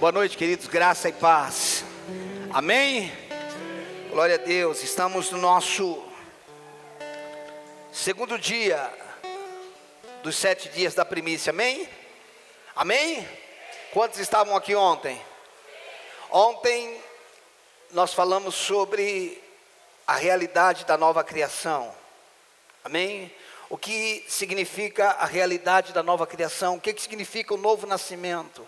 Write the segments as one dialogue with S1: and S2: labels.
S1: Boa noite, queridos, graça e paz. Amém? Glória a Deus. Estamos no nosso segundo dia dos 7 dias da primícia. Amém? Amém? Quantos estavam aqui ontem? Ontem nós falamos sobre a realidade da nova criação. Amém? O que significa a realidade da nova criação? O que significa o novo nascimento?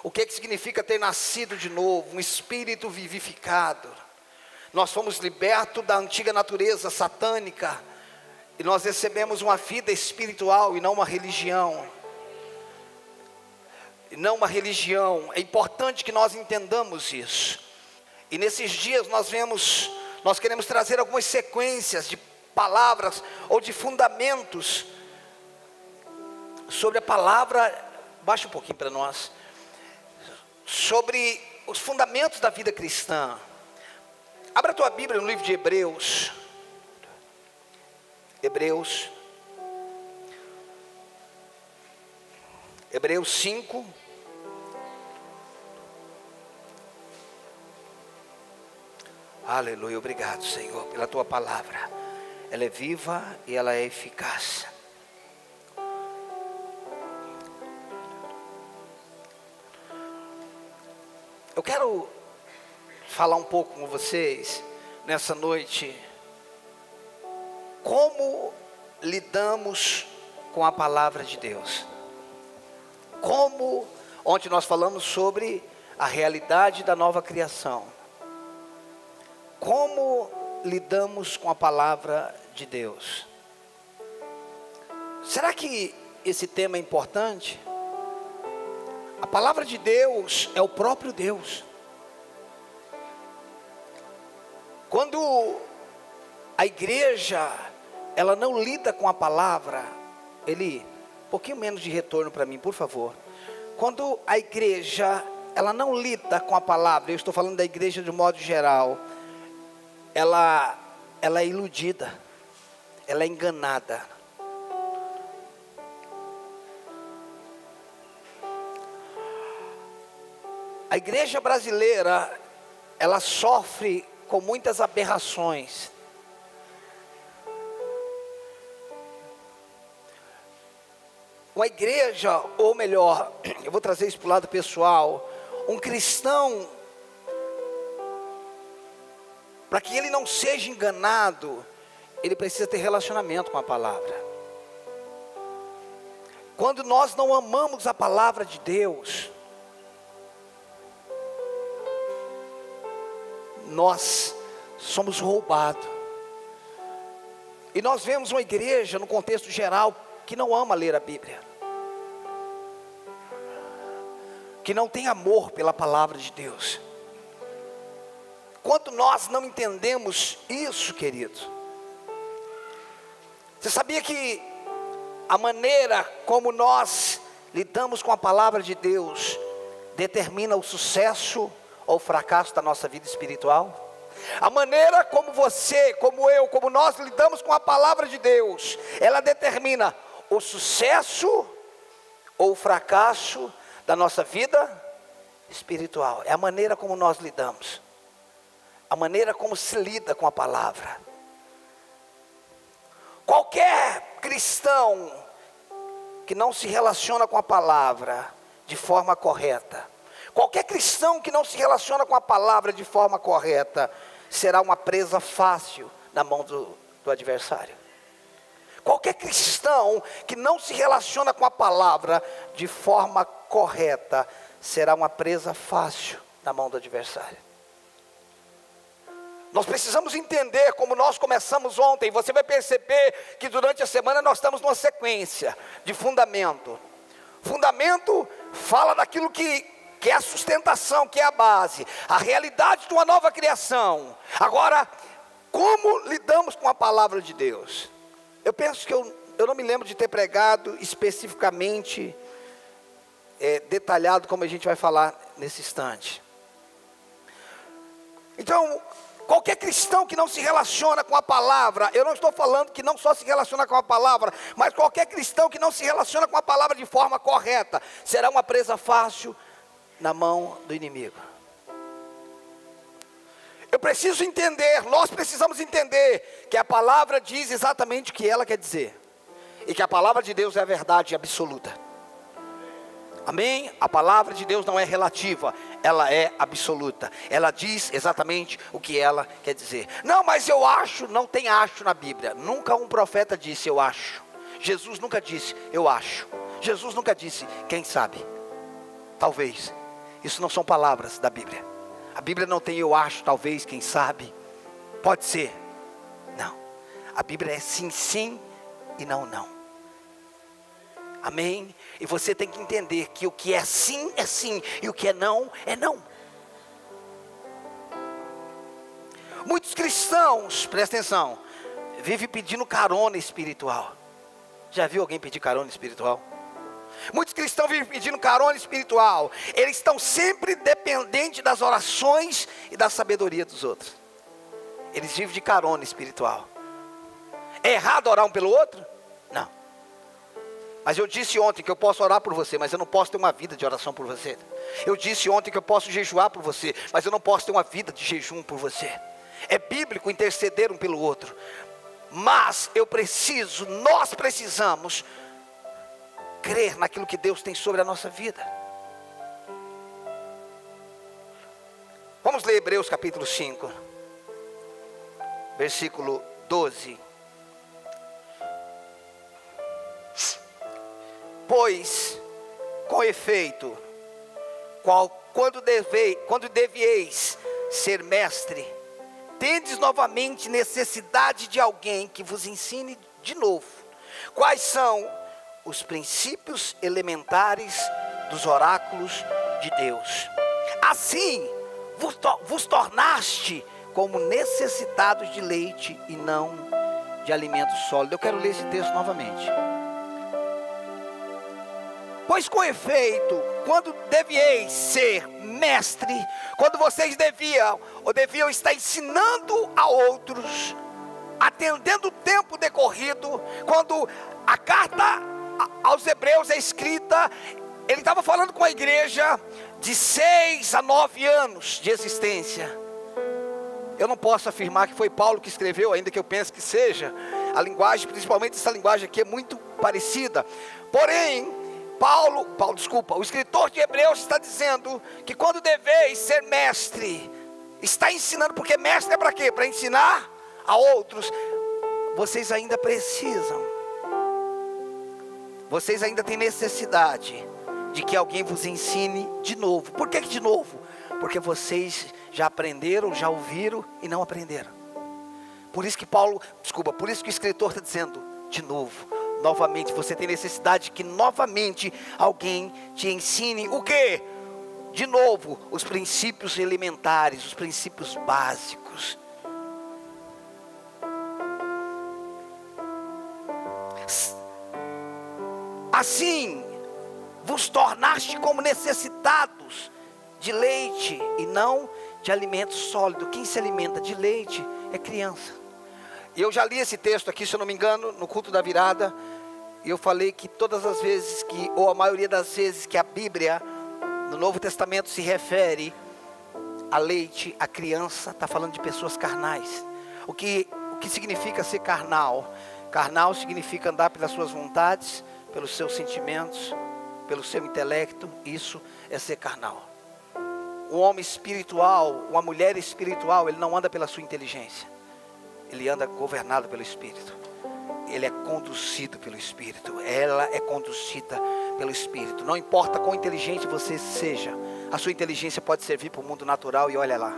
S1: O que significa ter nascido de novo, um espírito vivificado? Nós fomos libertos da antiga natureza satânica e nós recebemos uma vida espiritual e não uma religião. E não uma religião. É importante que nós entendamos isso. E nesses dias nós queremos trazer algumas sequências de palavras ou de fundamentos sobre a palavra. Baixa um pouquinho para nós. Sobre os fundamentos da vida cristã. Abra a tua Bíblia no livro de Hebreus. Hebreus 5. Aleluia, obrigado, Senhor, pela tua palavra. Ela é viva e ela é eficaz. Eu quero falar um pouco com vocês nessa noite. Como lidamos com a palavra de Deus? Ontem nós falamos sobre a realidade da nova criação. Como lidamos com a palavra de Deus? Será que esse tema é importante? A palavra de Deus é o próprio Deus. Quando a igreja, ela não lida com a palavra, um pouquinho menos de retorno para mim, por favor. Quando a igreja, ela não lida com a palavra, eu estou falando da igreja de modo geral, ela é iludida, ela é enganada. A igreja brasileira, ela sofre com muitas aberrações. Uma igreja, ou melhor, eu vou trazer isso para o lado pessoal, um cristão, para que ele não seja enganado, ele precisa ter relacionamento com a palavra. Quando nós não amamos a palavra de Deus, nós somos roubados. E nós vemos uma igreja, no contexto geral, que não ama ler a Bíblia, que não tem amor pela palavra de Deus. Quando nós não entendemos isso, querido, você sabia que a maneira como nós lidamos com a palavra de Deus determina o sucesso ou o fracasso da nossa vida espiritual? A maneira como você, como eu, como nós lidamos com a palavra de Deus, ela determina o sucesso ou o fracasso da nossa vida espiritual. É a maneira como nós lidamos, a maneira como se lida com a palavra. Qualquer cristão que não se relaciona com a palavra de forma correta, qualquer cristão que não se relaciona com a palavra de forma correta, será uma presa fácil na mão do adversário. Qualquer cristão que não se relaciona com a palavra de forma correta, será uma presa fácil na mão do adversário. Nós precisamos entender, como nós começamos ontem, você vai perceber que durante a semana nós estamos numa sequência de fundamento. Fundamento fala daquilo que é a sustentação, que é a base, a realidade de uma nova criação. Agora, como lidamos com a palavra de Deus? Eu penso que eu não me lembro de ter pregado especificamente, detalhado, como a gente vai falar nesse instante. Então, qualquer cristão que não se relaciona com a palavra, eu não estou falando que não só se relaciona com a palavra, mas qualquer cristão que não se relaciona com a palavra de forma correta, será uma presa fácil na mão do inimigo. Eu preciso entender, nós precisamos entender que a palavra diz exatamente o que ela quer dizer. E que a palavra de Deus é a verdade absoluta. Amém? A palavra de Deus não é relativa, ela é absoluta. Ela diz exatamente o que ela quer dizer. Não, mas eu acho, não tem acho na Bíblia. Nunca um profeta disse eu acho. Jesus nunca disse eu acho. Jesus nunca disse quem sabe. Talvez. Isso não são palavras da Bíblia. A Bíblia não tem eu acho, talvez, quem sabe. Pode ser. Não. A Bíblia é sim, sim e não, não. Amém? E você tem que entender que o que é sim, e o que é não. Muitos cristãos, presta atenção, vivem pedindo carona espiritual. Já viu alguém pedir carona espiritual? Muitos cristãos vivem pedindo carona espiritual. Eles estão sempre dependentes das orações e da sabedoria dos outros. Eles vivem de carona espiritual. É errado orar um pelo outro? Não. Mas eu disse ontem que eu posso orar por você, mas eu não posso ter uma vida de oração por você. Eu disse ontem que eu posso jejuar por você, mas eu não posso ter uma vida de jejum por você. É bíblico interceder um pelo outro. Mas nós precisamos crer naquilo que Deus tem sobre a nossa vida. Vamos ler Hebreus capítulo 5, versículo 12. Pois, com efeito, quando devieis ser mestre, tendes novamente necessidade de alguém que vos ensine de novo quais são os princípios elementares dos oráculos de Deus. Assim, vos tornaste como necessitados de leite e não de alimento sólido. Eu quero ler esse texto novamente. Pois com efeito, quando devieis ser mestre, quando vocês deviam estar ensinando a outros, atendendo o tempo decorrido, quando a carta aos Hebreus é escrita, ele estava falando com a igreja de 6 a 9 anos de existência. Eu não posso afirmar que foi Paulo que escreveu, ainda que eu pense que seja. A linguagem, principalmente essa linguagem aqui, é muito parecida. Porém, o escritor de Hebreus está dizendo que quando deveis ser mestre, está ensinando, porque mestre é para quê? Para ensinar a outros. Vocês ainda precisam, vocês ainda têm necessidade de que alguém vos ensine de novo. Por que de novo? Porque vocês já aprenderam, já ouviram e não aprenderam. Por isso que o escritor está dizendo de novo. Novamente, você tem necessidade que novamente alguém te ensine o quê? De novo, os princípios elementares, os princípios básicos. Assim, vos tornaste como necessitados de leite e não de alimento sólido. Quem se alimenta de leite é criança. E eu já li esse texto aqui, se eu não me engano, no culto da virada. E eu falei que todas as vezes ou a maioria das vezes que a Bíblia, no Novo Testamento, se refere a leite, a criança, está falando de pessoas carnais. O que significa ser carnal? Carnal significa andar pelas suas vontades, pelos seus sentimentos, pelo seu intelecto. Isso é ser carnal. Um homem espiritual, uma mulher espiritual, ele não anda pela sua inteligência. Ele anda governado pelo Espírito. Ele é conduzido pelo Espírito. Ela é conduzida pelo Espírito. Não importa quão inteligente você seja, a sua inteligência pode servir para o mundo natural. E olha lá.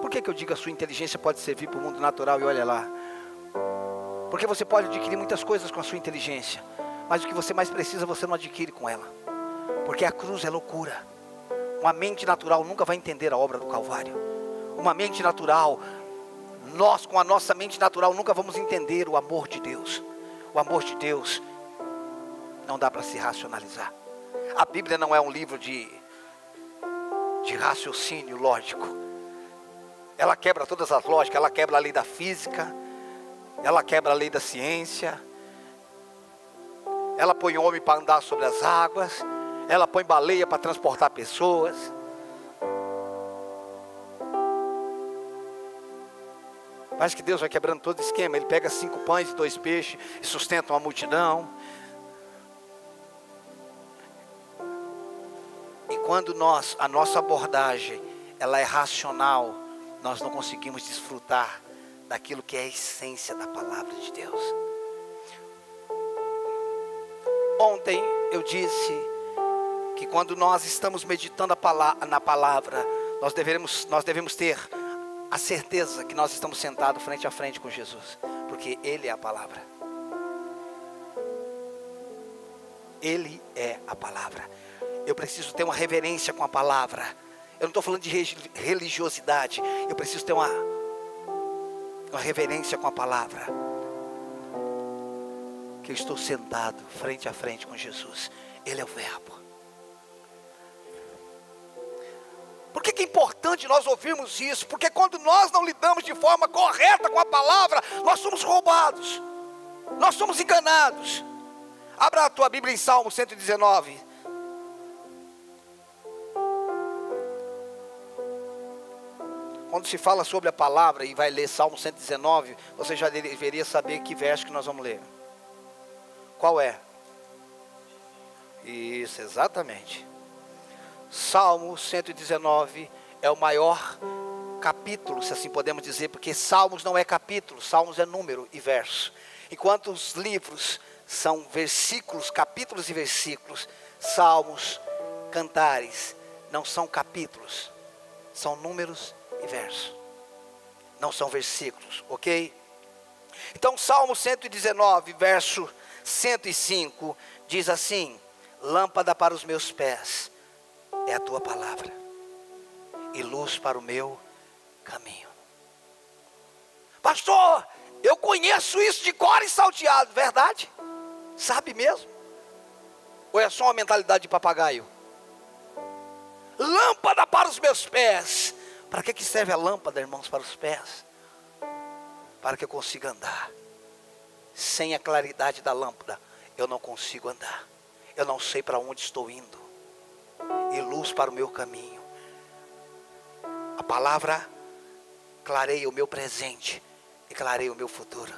S1: Por que eu digo a sua inteligência pode servir para o mundo natural? E olha lá. Porque você pode adquirir muitas coisas com a sua inteligência, mas o que você mais precisa você não adquire com ela. Porque a cruz é loucura. Uma mente natural nunca vai entender a obra do Calvário. Uma mente natural, nós com a nossa mente natural nunca vamos entender o amor de Deus. O amor de Deus não dá para se racionalizar. A Bíblia não é um livro de raciocínio lógico. Ela quebra todas as lógicas. Ela quebra a lei da física, ela quebra a lei da ciência, ela põe o homem para andar sobre as águas, Ela põe baleia para transportar pessoas. Parece que Deus vai quebrando todo o esquema. Ele pega 5 pães e 2 peixes e sustenta uma multidão. E quando a nossa abordagem, ela é racional, nós não conseguimos desfrutar daquilo que é a essência da palavra de Deus. Ontem eu disse que quando nós estamos meditando na palavra, nós devemos ter a certeza que nós estamos sentados frente a frente com Jesus, porque Ele é a palavra. Ele é a palavra. Eu preciso ter uma reverência com a palavra. Eu não estou falando de religiosidade. Eu preciso ter uma reverência com a palavra. Que eu estou sentado frente a frente com Jesus. Ele é o verbo. Por que é importante nós ouvirmos isso? Porque quando nós não lidamos de forma correta com a palavra, nós somos roubados. Nós somos enganados. Abra a tua Bíblia em Salmo 119. Quando se fala sobre a palavra e vai ler Salmo 119, você já deveria saber que verso que nós vamos ler. Qual é? Isso, exatamente. Salmo 119 é o maior capítulo, se assim podemos dizer, porque Salmos não é capítulo, Salmos é número e verso. Enquanto os livros são versículos, capítulos e versículos, Salmos, cantares, não são capítulos, são números e versos, não são versículos, ok? Então Salmo 119, verso 105, diz assim: lâmpada para os meus pés é a tua palavra, e luz para o meu caminho. Pastor, eu conheço isso de cor e salteado, verdade? Sabe mesmo? Ou é só uma mentalidade de papagaio? Lâmpada para os meus pés. Para que serve a lâmpada, irmãos, para os pés? Para que eu consiga andar. Sem a claridade da lâmpada, eu não consigo andar. Eu não sei para onde estou indo. E luz para o meu caminho. A palavra clareia o meu presente e clareia o meu futuro.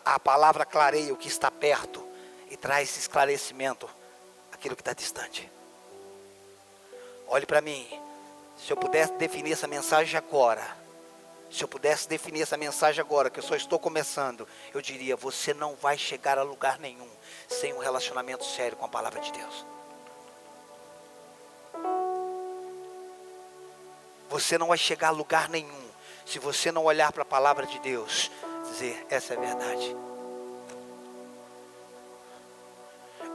S1: A palavra clareia o que está perto e traz esclarecimento àquilo que está distante. Olhe para mim. Se eu pudesse definir essa mensagem agora, que eu só estou começando, eu diria: você não vai chegar a lugar nenhum sem um relacionamento sério com a palavra de Deus. Você não vai chegar a lugar nenhum se você não olhar para a palavra de Deus, dizer: essa é a verdade.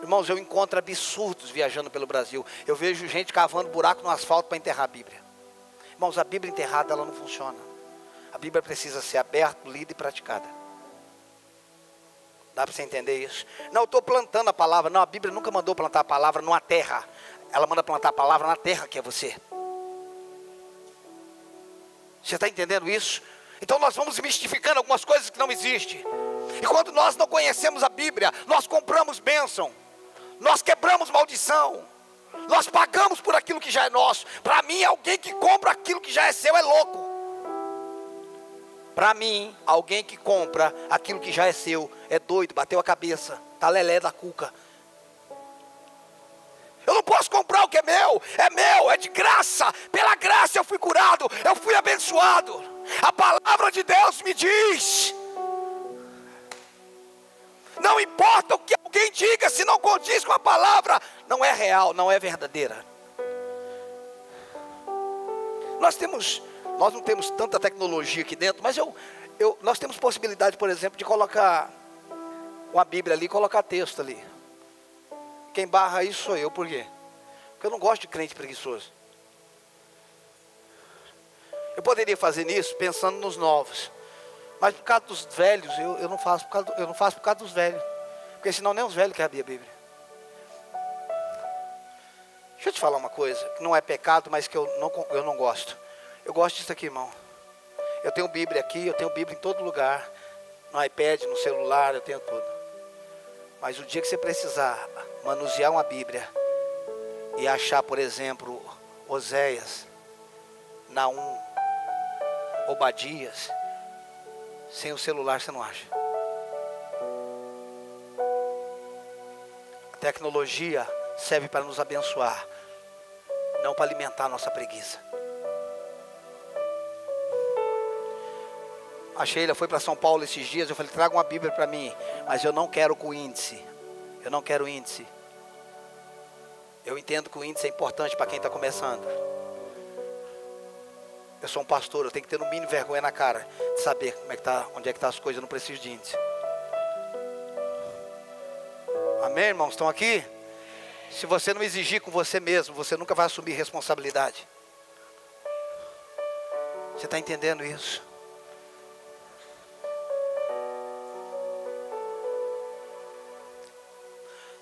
S1: Irmãos, eu encontro absurdos viajando pelo Brasil. Eu vejo gente cavando buraco no asfalto para enterrar a Bíblia. Irmãos, a Bíblia enterrada, ela não funciona. A Bíblia precisa ser aberta, lida e praticada. Dá para você entender isso? Não, eu estou plantando a palavra. Não, a Bíblia nunca mandou plantar a palavra numa terra. Ela manda plantar a palavra na terra que é você. Você está entendendo isso? Então nós vamos mistificando algumas coisas que não existem. E quando nós não conhecemos a Bíblia, nós compramos bênção. Nós quebramos maldição. Nós pagamos por aquilo que já é nosso. Para mim, alguém que compra aquilo que já é seu é louco. Para mim, alguém que compra aquilo que já é seu é doido, bateu a cabeça, tá lelé da cuca. Eu não posso comprar o que é meu, é de graça. Pela graça eu fui curado, eu fui abençoado. A palavra de Deus me diz: não importa o que alguém diga, se não condiz com a palavra, não é real, não é verdadeira. Nós não temos tanta tecnologia aqui dentro, mas nós temos possibilidade, por exemplo, de colocar uma Bíblia ali e colocar texto ali. Quem barra isso sou eu, por quê? Porque eu não gosto de crente preguiçoso. Eu poderia fazer nisso pensando nos novos, mas por causa dos velhos, eu não faço por causa dos velhos, porque senão nem os velhos querem abrir a Bíblia. Deixa eu te falar uma coisa, que não é pecado, mas que eu não gosto. Eu gosto disso aqui, irmão. Eu tenho Bíblia aqui, eu tenho Bíblia em todo lugar, no iPad, no celular, eu tenho tudo. Mas o dia que você precisar manusear uma Bíblia e achar, por exemplo, Oséias, Naum, Obadias, sem o celular você não acha. A tecnologia serve para nos abençoar, não para alimentar a nossa preguiça. A Sheila foi para São Paulo esses dias, eu falei, traga uma Bíblia para mim, mas eu não quero com índice. Eu não quero índice. Eu entendo que o índice é importante para quem está começando. Eu sou um pastor, eu tenho que ter no mínimo vergonha na cara de saber como é que tá, onde é que tá as coisas, eu não preciso de índice. Amém, irmãos? Estão aqui? Se você não exigir com você mesmo, você nunca vai assumir responsabilidade. Você está entendendo isso?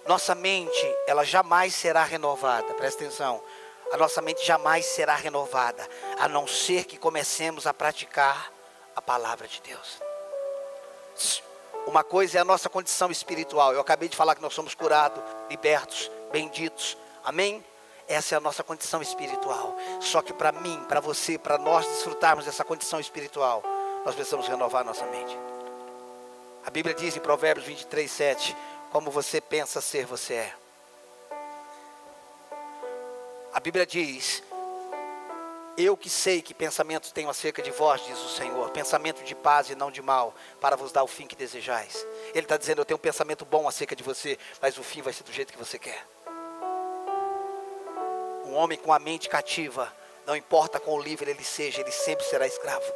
S1: Nossa mente, ela jamais será renovada, presta atenção. A nossa mente jamais será renovada, a não ser que comecemos a praticar a palavra de Deus. Uma coisa é a nossa condição espiritual. Eu acabei de falar que nós somos curados, libertos, benditos. Amém? Essa é a nossa condição espiritual. Só que para mim, para você, para nós desfrutarmos dessa condição espiritual, nós precisamos renovar a nossa mente. A Bíblia diz em Provérbios 23:7, como você pensa ser, você é. A Bíblia diz, eu que sei que pensamentos tenho acerca de vós, diz o Senhor, pensamento de paz e não de mal, para vos dar o fim que desejais. Ele está dizendo, eu tenho um pensamento bom acerca de você, mas o fim vai ser do jeito que você quer. Um homem com a mente cativa, não importa quão livre ele seja, ele sempre será escravo.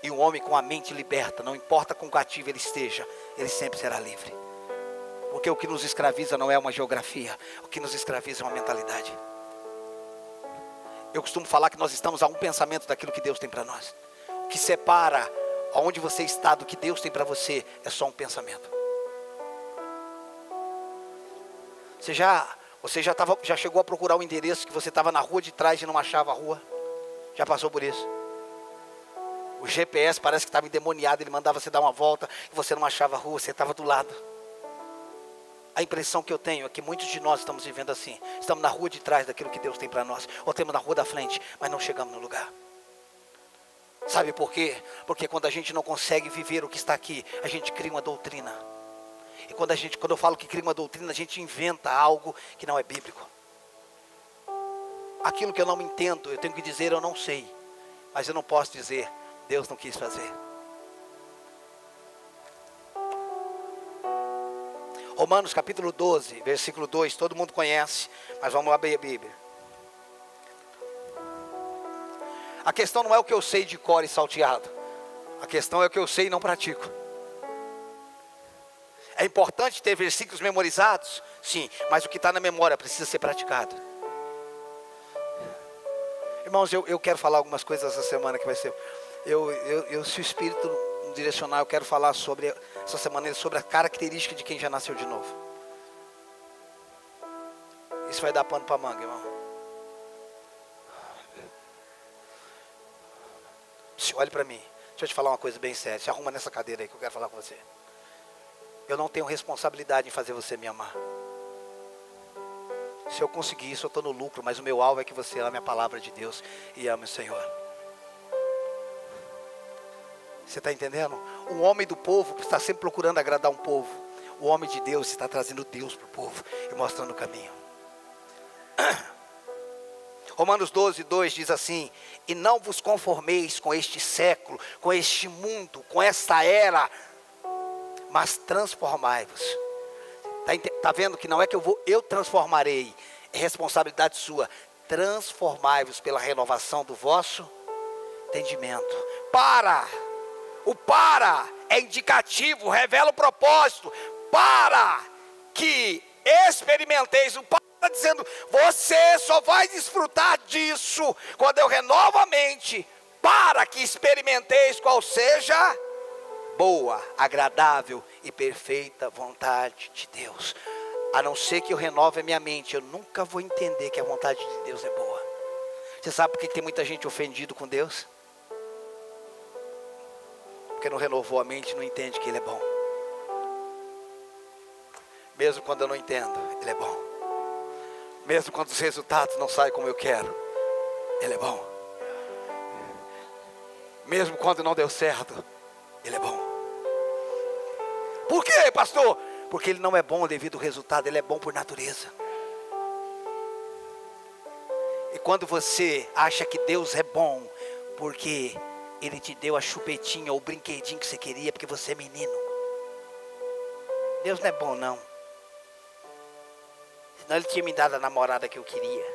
S1: E um homem com a mente liberta, não importa quão cativo ele esteja, ele sempre será livre. Porque o que nos escraviza não é uma geografia, o que nos escraviza é uma mentalidade. Eu costumo falar que nós estamos a um pensamento daquilo que Deus tem para nós. O que separa aonde você está do que Deus tem para você é só um pensamento. Você já chegou a procurar o endereço que você estava na rua de trás e não achava a rua? Já passou por isso? O GPS parece que estava endemoniado, ele mandava você dar uma volta e você não achava a rua, você estava do lado. A impressão que eu tenho é que muitos de nós estamos vivendo assim. Estamos na rua de trás daquilo que Deus tem para nós. Ou estamos na rua da frente, mas não chegamos no lugar. Sabe por quê? Porque quando a gente não consegue viver o que está aqui, a gente cria uma doutrina. E quando eu falo que cria uma doutrina, a gente inventa algo que não é bíblico. Aquilo que eu não entendo, eu tenho que dizer, eu não sei. Mas eu não posso dizer, Deus não quis fazer. Romanos capítulo 12, versículo 2, todo mundo conhece, mas vamos abrir a Bíblia. A questão não é o que eu sei de cor e salteado. A questão é o que eu sei e não pratico. É importante ter versículos memorizados? Sim, mas o que está na memória precisa ser praticado. Irmãos, eu quero falar algumas coisas essa semana que vai ser... se o Espírito direcionar, eu quero falar sobre essa semana sobre a característica de quem já nasceu de novo. Isso vai dar pano para manga, irmão. Olhe para mim. Deixa eu te falar uma coisa bem séria. Se arruma nessa cadeira aí que eu quero falar com você. Eu não tenho responsabilidade em fazer você me amar. Se eu conseguir isso, eu estou no lucro. Mas o meu alvo é que você ame a palavra de Deus e ame o Senhor. Você está entendendo? Um homem do povo está sempre procurando agradar um povo. O homem de Deus está trazendo Deus para o povo e mostrando o caminho. Romanos 12, 2 diz assim: e não vos conformeis com este século, com este mundo, com esta era, mas transformai-vos. Está vendo que não é que eu transformarei, é responsabilidade sua. Transformai-vos pela renovação do vosso entendimento. O para é indicativo, revela o propósito. Para que experimenteis. O para está dizendo, você só vai desfrutar disso quando eu renovo a mente, para que experimenteis qual seja boa, agradável e perfeita vontade de Deus. A não ser que eu renove a minha mente, eu nunca vou entender que a vontade de Deus é boa. Você sabe por que tem muita gente ofendido com Deus? Porque não renovou a mente, não entende que Ele é bom. Mesmo quando eu não entendo, Ele é bom. Mesmo quando os resultados não saem como eu quero, Ele é bom. Mesmo quando não deu certo, Ele é bom. Por quê, pastor? Porque Ele não é bom devido ao resultado, Ele é bom por natureza. E quando você acha que Deus é bom porque Ele te deu a chupetinha ou o brinquedinho que você queria porque você é menino, Deus não é bom não. Senão Ele tinha me dado a namorada que eu queria.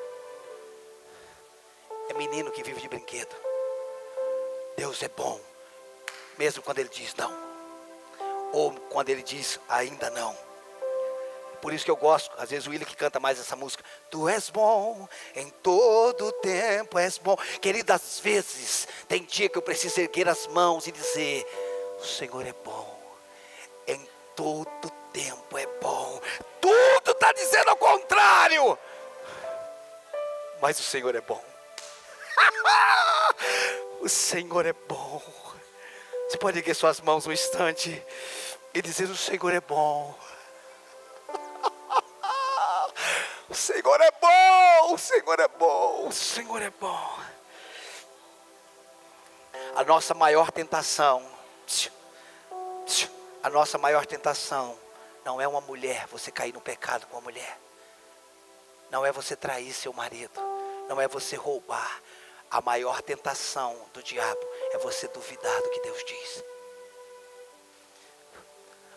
S1: É menino que vive de brinquedo. Deus é bom, mesmo quando Ele diz não, ou quando Ele diz ainda não. Por isso que eu gosto, às vezes o William que canta mais essa música. Tu és bom, em todo tempo és bom. Querido, às vezes tem dia que eu preciso erguer as mãos e dizer: o Senhor é bom, em todo tempo é bom. Tudo está dizendo ao contrário, mas o Senhor é bom. O Senhor é bom. Você pode erguer suas mãos um instante e dizer: o Senhor é bom. O Senhor é bom, o Senhor é bom, o Senhor é bom. A nossa maior tentação, não é uma mulher, você cair no pecado com uma mulher. Não é você trair seu marido, não é você roubar. A maior tentação do diabo é você duvidar do que Deus diz.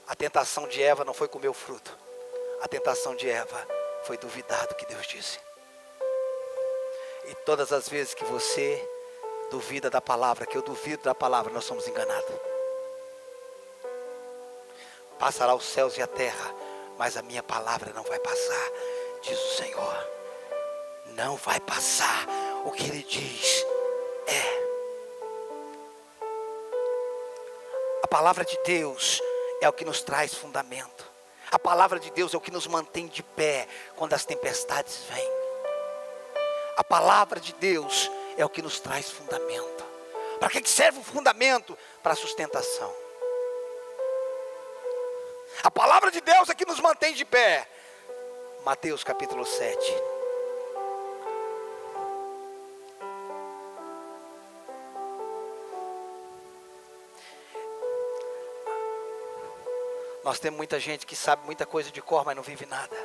S1: A tentação de Eva não foi comer o fruto. A tentação de Eva foi duvidar do que Deus disse. E todas as vezes que você duvida da palavra, que eu duvido da palavra, nós somos enganados. Passará os céus e a terra, mas a minha palavra não vai passar, diz o Senhor. Não vai passar. O que Ele diz é. A palavra de Deus é o que nos traz fundamento. A palavra de Deus é o que nos mantém de pé quando as tempestades vêm. A palavra de Deus é o que nos traz fundamento. Para que serve o fundamento? Para a sustentação. A palavra de Deus é que nos mantém de pé. Mateus capítulo 7. Nós temos muita gente que sabe muita coisa de cor, mas não vive nada.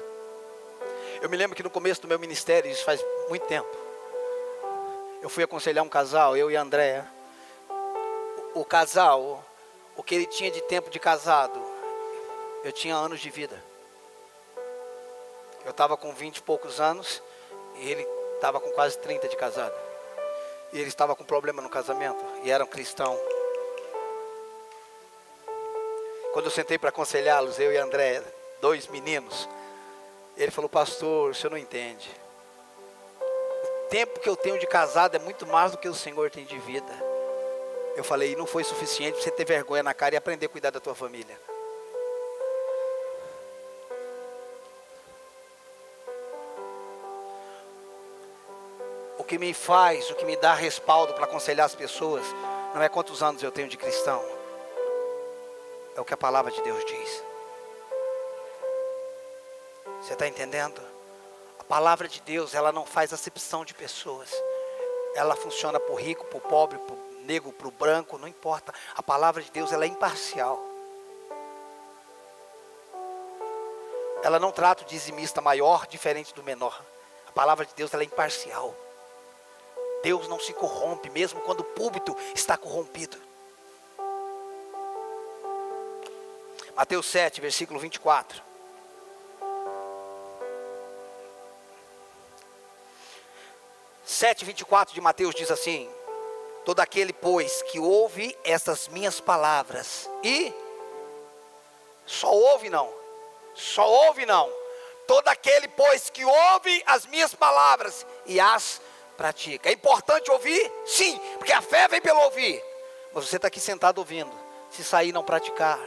S1: Eu me lembro que no começo do meu ministério, isso faz muito tempo, eu fui aconselhar um casal, eu e a Andréa. O casal, o que ele tinha de tempo de casado, eu tinha anos de vida. Eu estava com 20 e poucos anos, e ele estava com quase 30 de casado. E ele estava com problema no casamento, e era um cristão. Quando eu sentei para aconselhá-los, eu e a André, 2 meninos, ele falou: pastor, o senhor não entende. O tempo que eu tenho de casado é muito mais do que o Senhor tem de vida. Eu falei: e não foi suficiente para você ter vergonha na cara e aprender a cuidar da tua família. O que me faz, o que me dá respaldo para aconselhar as pessoas, não é quantos anos eu tenho de cristão. É o que a palavra de Deus diz. Você está entendendo? A palavra de Deus, ela não faz acepção de pessoas. Ela funciona para o rico, para o pobre, para o negro, para o branco, não importa. A palavra de Deus, ela é imparcial. Ela não trata o dizimista maior diferente do menor. A palavra de Deus, ela é imparcial. Deus não se corrompe, mesmo quando o púlpito está corrompido. Mateus 7, versículo 24. Sete, 24 de Mateus diz assim: todo aquele, pois, que ouve estas minhas palavras e só ouve não, todo aquele, pois, que ouve as minhas palavras e as pratica. É importante ouvir? Sim, porque a fé vem pelo ouvir. Mas você está aqui sentado ouvindo, se sair e não praticar.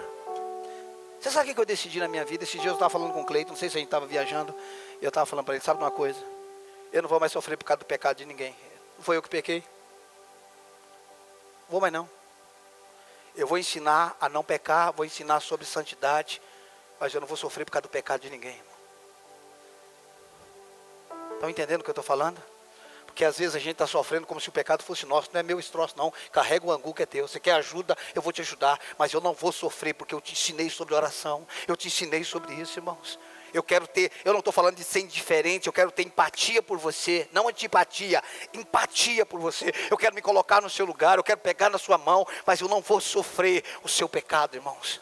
S1: Você sabe o que eu decidi na minha vida? Esses dias eu estava falando com o Cleiton, não sei se a gente estava viajando, e eu estava falando para ele: sabe de uma coisa? Eu não vou mais sofrer por causa do pecado de ninguém. Não foi eu que pequei. Vou mais não. Eu vou ensinar a não pecar, vou ensinar sobre santidade. Mas eu não vou sofrer por causa do pecado de ninguém, irmão. Estão entendendo o que eu estou falando? Porque às vezes a gente está sofrendo como se o pecado fosse nosso. Não é meu esse troço não. Carrega o angu que é teu. Você quer ajuda? Eu vou te ajudar. Mas eu não vou sofrer porque eu te ensinei sobre oração. Eu te ensinei sobre isso, irmãos. Eu não estou falando de ser indiferente. Eu quero ter empatia por você. Não antipatia, empatia por você. Eu quero me colocar no seu lugar. Eu quero pegar na sua mão. Mas eu não vou sofrer o seu pecado, irmãos.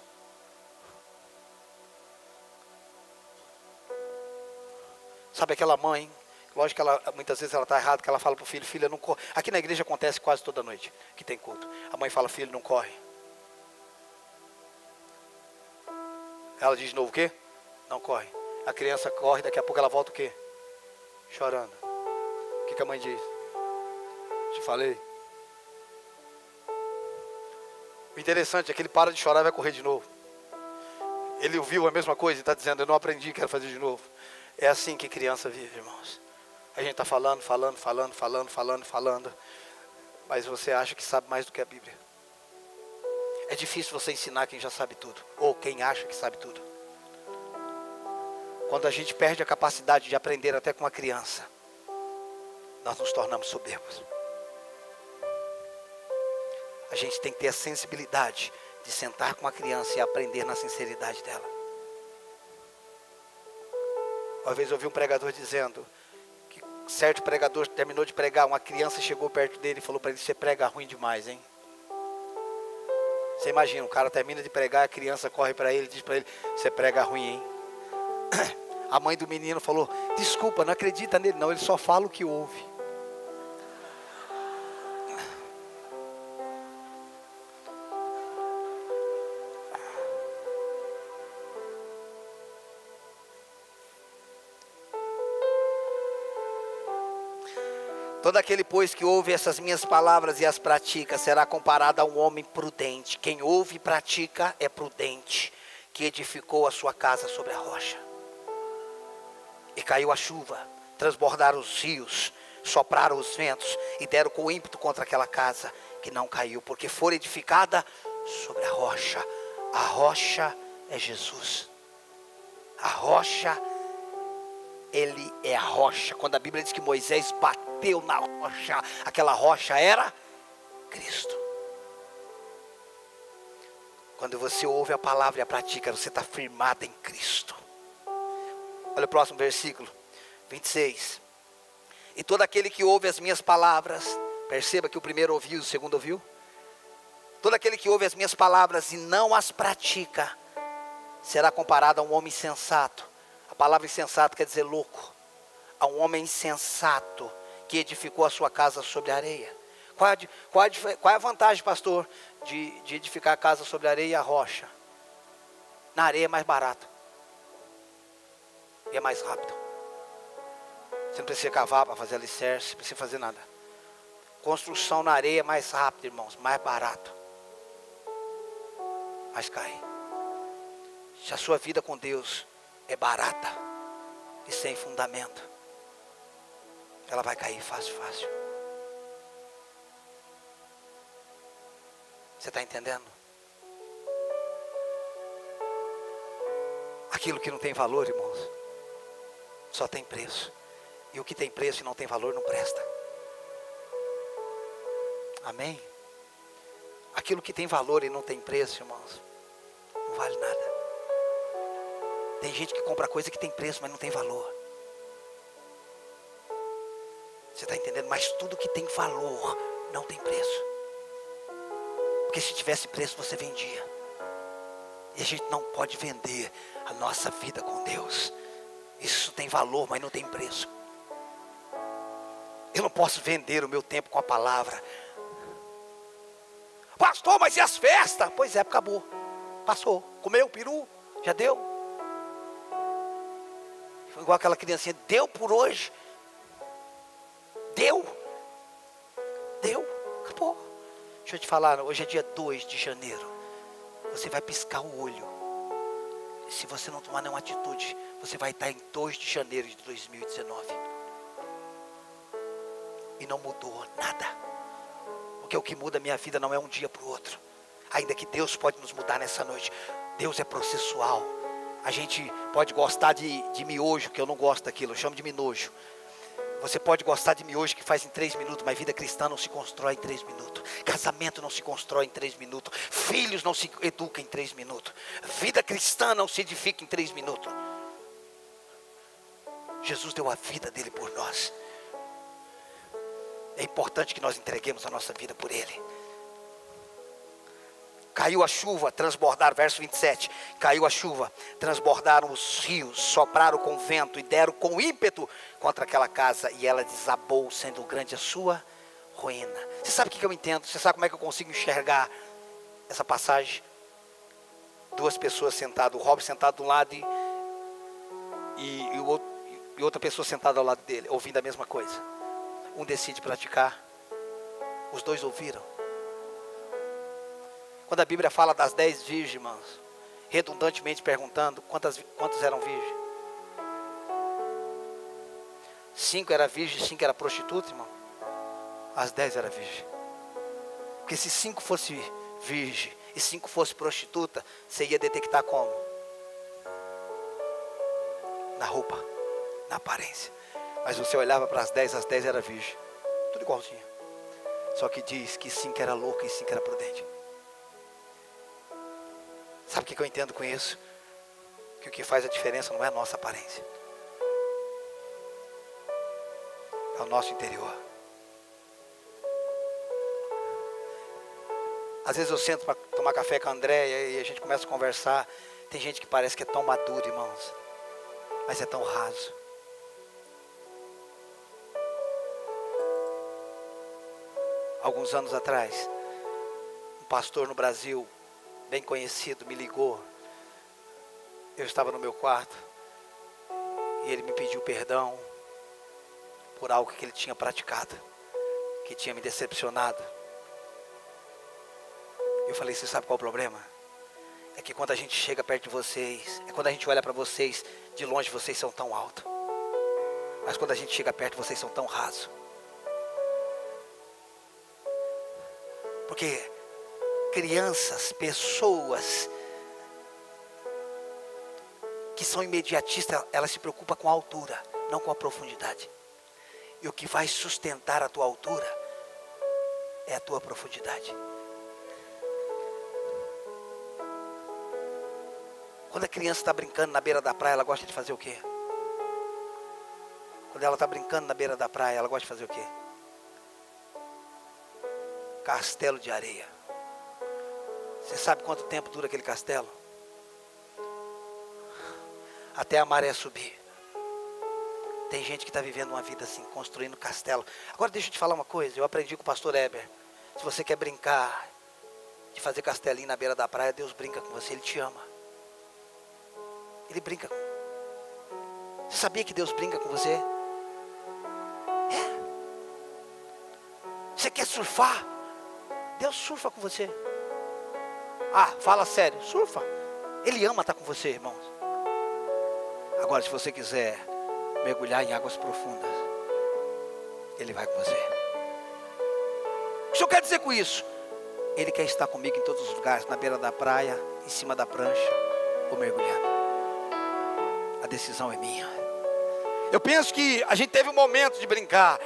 S1: Sabe aquela mãe? Lógico que muitas vezes ela está errada, que ela fala para o filho, filha, não corre. Aqui na igreja acontece quase toda noite, que tem culto. A mãe fala, filho, não corre. Ela diz de novo o quê? Não corre. A criança corre, daqui a pouco ela volta o quê? Chorando. O que a mãe diz? Te falei. O interessante é que ele para de chorar e vai correr de novo. Ele ouviu a mesma coisa e está dizendo, eu não aprendi, quero fazer de novo. É assim que criança vive, irmãos. A gente está falando. Mas você acha que sabe mais do que a Bíblia. É difícil você ensinar quem já sabe tudo. Ou quem acha que sabe tudo. Quando a gente perde a capacidade de aprender até com uma criança, nós nos tornamos soberbos. A gente tem que ter a sensibilidade de sentar com uma criança e aprender na sinceridade dela. Uma vez eu ouvi um pregador dizendo que certo pregador terminou de pregar, uma criança chegou perto dele e falou para ele, você prega ruim demais, hein? Você imagina, o cara termina de pregar, a criança corre para ele e diz para ele, você prega ruim, hein? A mãe do menino falou, desculpa, não acredita nele não, ele só fala o que ouve. Todo aquele, pois, que ouve essas minhas palavras e as pratica, será comparado a um homem prudente. Quem ouve e pratica é prudente, que edificou a sua casa sobre a rocha. E caiu a chuva, transbordaram os rios, sopraram os ventos, e deram com ímpeto contra aquela casa, que não caiu, porque foi edificada sobre a rocha. A rocha é Jesus. A rocha, Ele é a rocha. Quando a Bíblia diz que Moisés bateu na rocha, aquela rocha era Cristo. Quando você ouve a palavra e a pratica, você está firmado em Cristo. Olha o próximo versículo, 26. E todo aquele que ouve as minhas palavras, perceba que o primeiro ouviu, o segundo ouviu. Todo aquele que ouve as minhas palavras e não as pratica, será comparado a um homem insensato. A palavra insensato quer dizer louco. A um homem insensato que edificou a sua casa sobre a areia. Qual é a vantagem, pastor, de edificar a casa sobre a areia e a rocha? Na areia é mais barato. E é mais rápido. Você não precisa cavar para fazer alicerce, não precisa fazer nada. Construção na areia é mais rápido, irmãos, mais barato. Mas cai. Se a sua vida com Deus é barata e sem fundamento, ela vai cair fácil. Você está entendendo? Aquilo que não tem valor, irmãos, só tem preço. E o que tem preço e não tem valor não presta. Amém? Aquilo que tem valor e não tem preço, irmãos, não vale nada. Tem gente que compra coisa que tem preço, mas não tem valor. Você está entendendo? Mas tudo que tem valor não tem preço. Porque se tivesse preço, você vendia. E a gente não pode vender a nossa vida com Deus. Isso tem valor, mas não tem preço. Eu não posso vender o meu tempo com a palavra. Pastor, mas e as festas? Pois é, acabou. Passou. Comeu o peru? Já deu? Foi igual aquela criancinha. Deu por hoje? Deu? Acabou. Deixa eu te falar, hoje é dia 2 de janeiro. Você vai piscar o olho. E se você não tomar nenhuma atitude, você vai estar em 2 de janeiro de 2019. E não mudou nada. Porque o que muda a minha vida não é um dia para o outro. Ainda que Deus pode nos mudar nessa noite. Deus é processual. A gente pode gostar de miojo, que eu não gosto daquilo, eu chamo de minojo. Você pode gostar de miojo que faz em 3 minutos, mas vida cristã não se constrói em 3 minutos. Casamento não se constrói em 3 minutos. Filhos não se educam em 3 minutos. Vida cristã não se edifica em 3 minutos. Jesus deu a vida dele por nós. É importante que nós entreguemos a nossa vida por ele. Caiu a chuva, transbordaram, verso 27. Caiu a chuva, transbordaram os rios, sopraram com vento e deram com ímpeto contra aquela casa. E ela desabou, sendo grande a sua ruína. Você sabe o que eu entendo? Você sabe como é que eu consigo enxergar essa passagem? 2 pessoas sentadas, o Rob sentado de um lado e outra pessoa sentada ao lado dele, ouvindo a mesma coisa. Um decide praticar, os 2 ouviram. Quando a Bíblia fala das 10 virgens, irmãos, redundantemente perguntando, quantos eram virgens? 5 era virgem, 5 era prostituta, irmão. As 10 eram virgem. Porque se 5 fosse virgem e 5 fosse prostituta, você ia detectar como? Na roupa, na aparência. Mas você olhava para as 10 eram virgem. Tudo igualzinho. Só que diz que 5 era louca e 5 era prudente. Sabe o que eu entendo com isso? Que o que faz a diferença não é a nossa aparência. É o nosso interior. Às vezes eu sento para tomar café com a Andréia e a gente começa a conversar. Tem gente que parece que é tão maduro, irmãos, mas é tão raso. Alguns anos atrás, um pastor no Brasil, bem conhecido, me ligou. Eu estava no meu quarto e ele me pediu perdão por algo que ele tinha praticado, que tinha me decepcionado. Eu falei, você sabe qual é o problema? É que quando a gente chega perto de vocês, é quando a gente olha para vocês, de longe vocês são tão altos, mas quando a gente chega perto vocês são tão rasos. Porque crianças, pessoas que são imediatistas, elas se preocupam com a altura, não com a profundidade. E o que vai sustentar a tua altura é a tua profundidade. Quando a criança está brincando na beira da praia, ela gosta de fazer o quê? Quando ela está brincando na beira da praia, ela gosta de fazer o quê? Castelo de areia. Você sabe quanto tempo dura aquele castelo? Até a maré subir. Tem gente que está vivendo uma vida assim, construindo castelo. Agora deixa eu te falar uma coisa, eu aprendi com o pastor Heber. Se você quer brincar, de fazer castelinho na beira da praia, Deus brinca com você, Ele te ama. Ele brinca. Você sabia que Deus brinca com você? É. Você quer surfar? Deus surfa com você. Ah, fala sério, surfa. Ele ama estar com você, irmãos. Agora, se você quiser mergulhar em águas profundas, Ele vai com você. O que o Senhor quer dizer com isso? Ele quer estar comigo em todos os lugares, na beira da praia, em cima da prancha, ou mergulhando. A decisão é minha. Eu penso que a gente teve um momento de brincar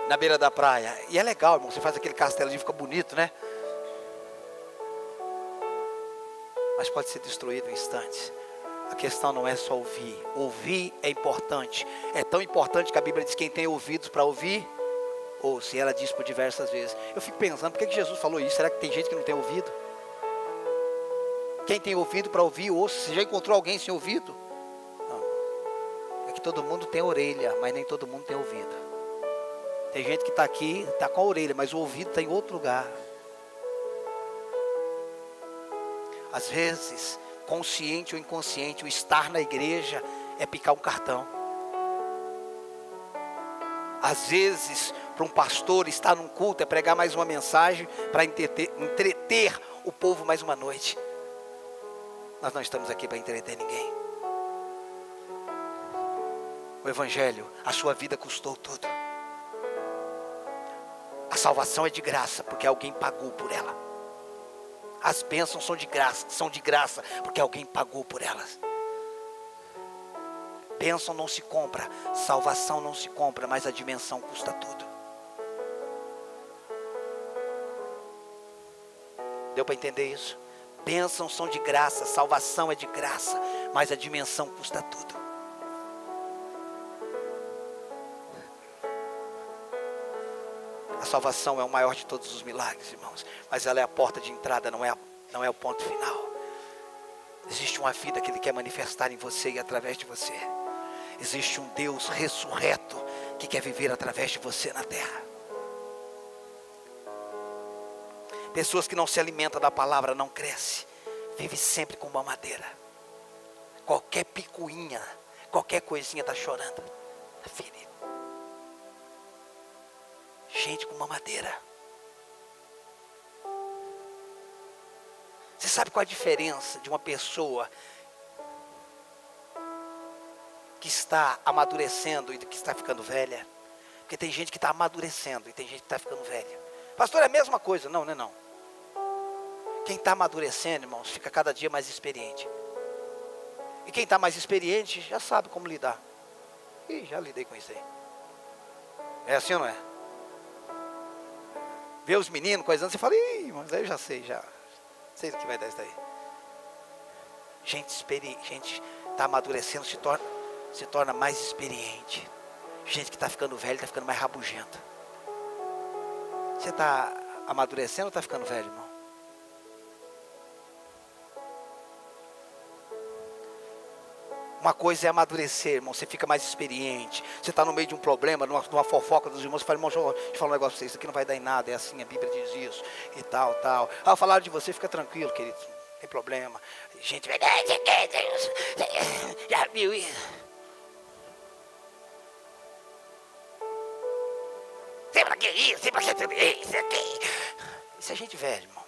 S1: na beira da praia. E é legal, irmão, você faz aquele castelinho, fica bonito, né? Mas pode ser destruído em instantes. A questão não é só ouvir. Ouvir é importante. É tão importante que a Bíblia diz: quem tem ouvidos para ouvir, ouça. E ela diz por diversas vezes. Eu fico pensando, por que Jesus falou isso? Será que tem gente que não tem ouvido? Quem tem ouvido para ouvir, ouça. Você já encontrou alguém sem ouvido? Não. É que todo mundo tem orelha, mas nem todo mundo tem ouvido. Tem gente que está aqui, está com a orelha, mas o ouvido está em outro lugar. Às vezes, consciente ou inconsciente, o estar na igreja é picar um cartão. Às vezes, para um pastor estar num culto é pregar mais uma mensagem para entreter o povo mais uma noite. Nós não estamos aqui para entreter ninguém. O Evangelho, a sua vida custou tudo. A salvação é de graça, porque alguém pagou por ela. As bênçãos são de graça, porque alguém pagou por elas. Bênção não se compra, salvação não se compra, mas a dimensão custa tudo. Deu para entender isso? Bênçãos são de graça, salvação é de graça, mas a dimensão custa tudo. A salvação é o maior de todos os milagres, irmãos, mas ela é a porta de entrada, não é o ponto final. Existe uma vida que Ele quer manifestar em você e através de você. Existe um Deus ressurreto que quer viver através de você na terra. Pessoas que não se alimentam da palavra não crescem. Vive sempre com uma madeira. Qualquer picuinha, qualquer coisinha está chorando. Filho. Gente com uma madeira. Você sabe qual a diferença de uma pessoa que está amadurecendo e que está ficando velha? Porque tem gente que está amadurecendo e tem gente que está ficando velha. Pastor, é a mesma coisa. Não, não é não. Quem está amadurecendo, irmãos, fica cada dia mais experiente. E quem está mais experiente já sabe como lidar. Ih, já lidei com isso aí. É assim ou não é? Vê os meninos coisando, você fala, ih, mas aí eu já sei, sei o que vai dar isso daí. Gente está amadurecendo, se torna mais experiente. Gente que está ficando velho, está ficando mais rabugento. Você está amadurecendo ou está ficando velho, irmão? Uma coisa é amadurecer, irmão, você fica mais experiente. Você está no meio de um problema, numa fofoca dos irmãos, você fala, irmão, deixa eu falar um negócio para você, isso aqui não vai dar em nada, é assim, a Bíblia diz isso, e tal. Ao falar de você, fica tranquilo, querido, não tem problema. Gente, já viu isso? Sei pra que isso, sei pra que isso aqui. Isso é gente velha, irmão.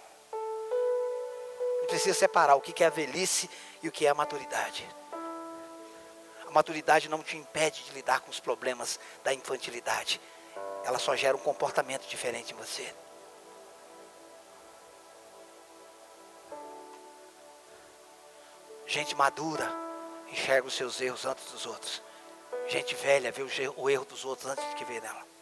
S1: Não precisa separar o que é a velhice e o que é a maturidade. A maturidade não te impede de lidar com os problemas da infantilidade. Ela só gera um comportamento diferente em você. Gente madura enxerga os seus erros antes dos outros. Gente velha vê o erro dos outros antes de que vê nela.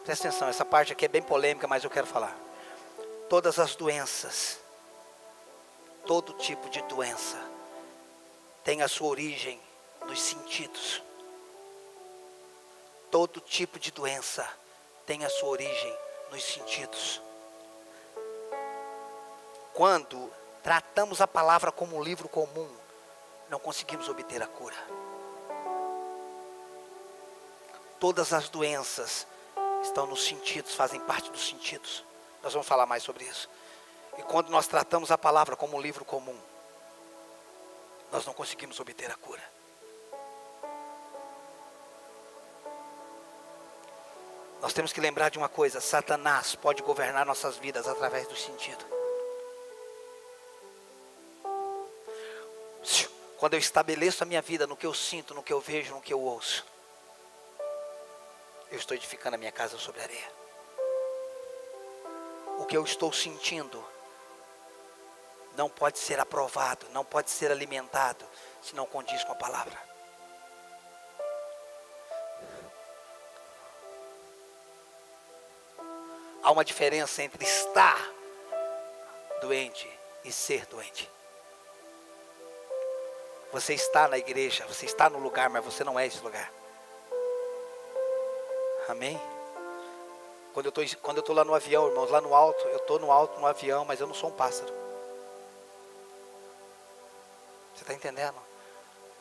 S1: Presta atenção, essa parte aqui é bem polêmica, mas eu quero falar. Todas as doenças, todo tipo de doença, tem a sua origem nos sentidos. Todo tipo de doença tem a sua origem nos sentidos. Quando tratamos a palavra como um livro comum, não conseguimos obter a cura. Todas as doenças estão nos sentidos, fazem parte dos sentidos. Nós vamos falar mais sobre isso. E quando nós tratamos a palavra como um livro comum, nós não conseguimos obter a cura. Nós temos que lembrar de uma coisa: Satanás pode governar nossas vidas através do sentido. Quando eu estabeleço a minha vida no que eu sinto, no que eu vejo, no que eu ouço, eu estou edificando a minha casa sobre areia. O que eu estou sentindo não pode ser aprovado, não pode ser alimentado, se não condiz com a palavra. Há uma diferença entre estar doente e ser doente. Você está na igreja, você está no lugar, mas você não é esse lugar. Amém? Quando eu estou lá no avião, irmãos, lá no alto, eu estou no alto no avião, mas eu não sou um pássaro. Você está entendendo?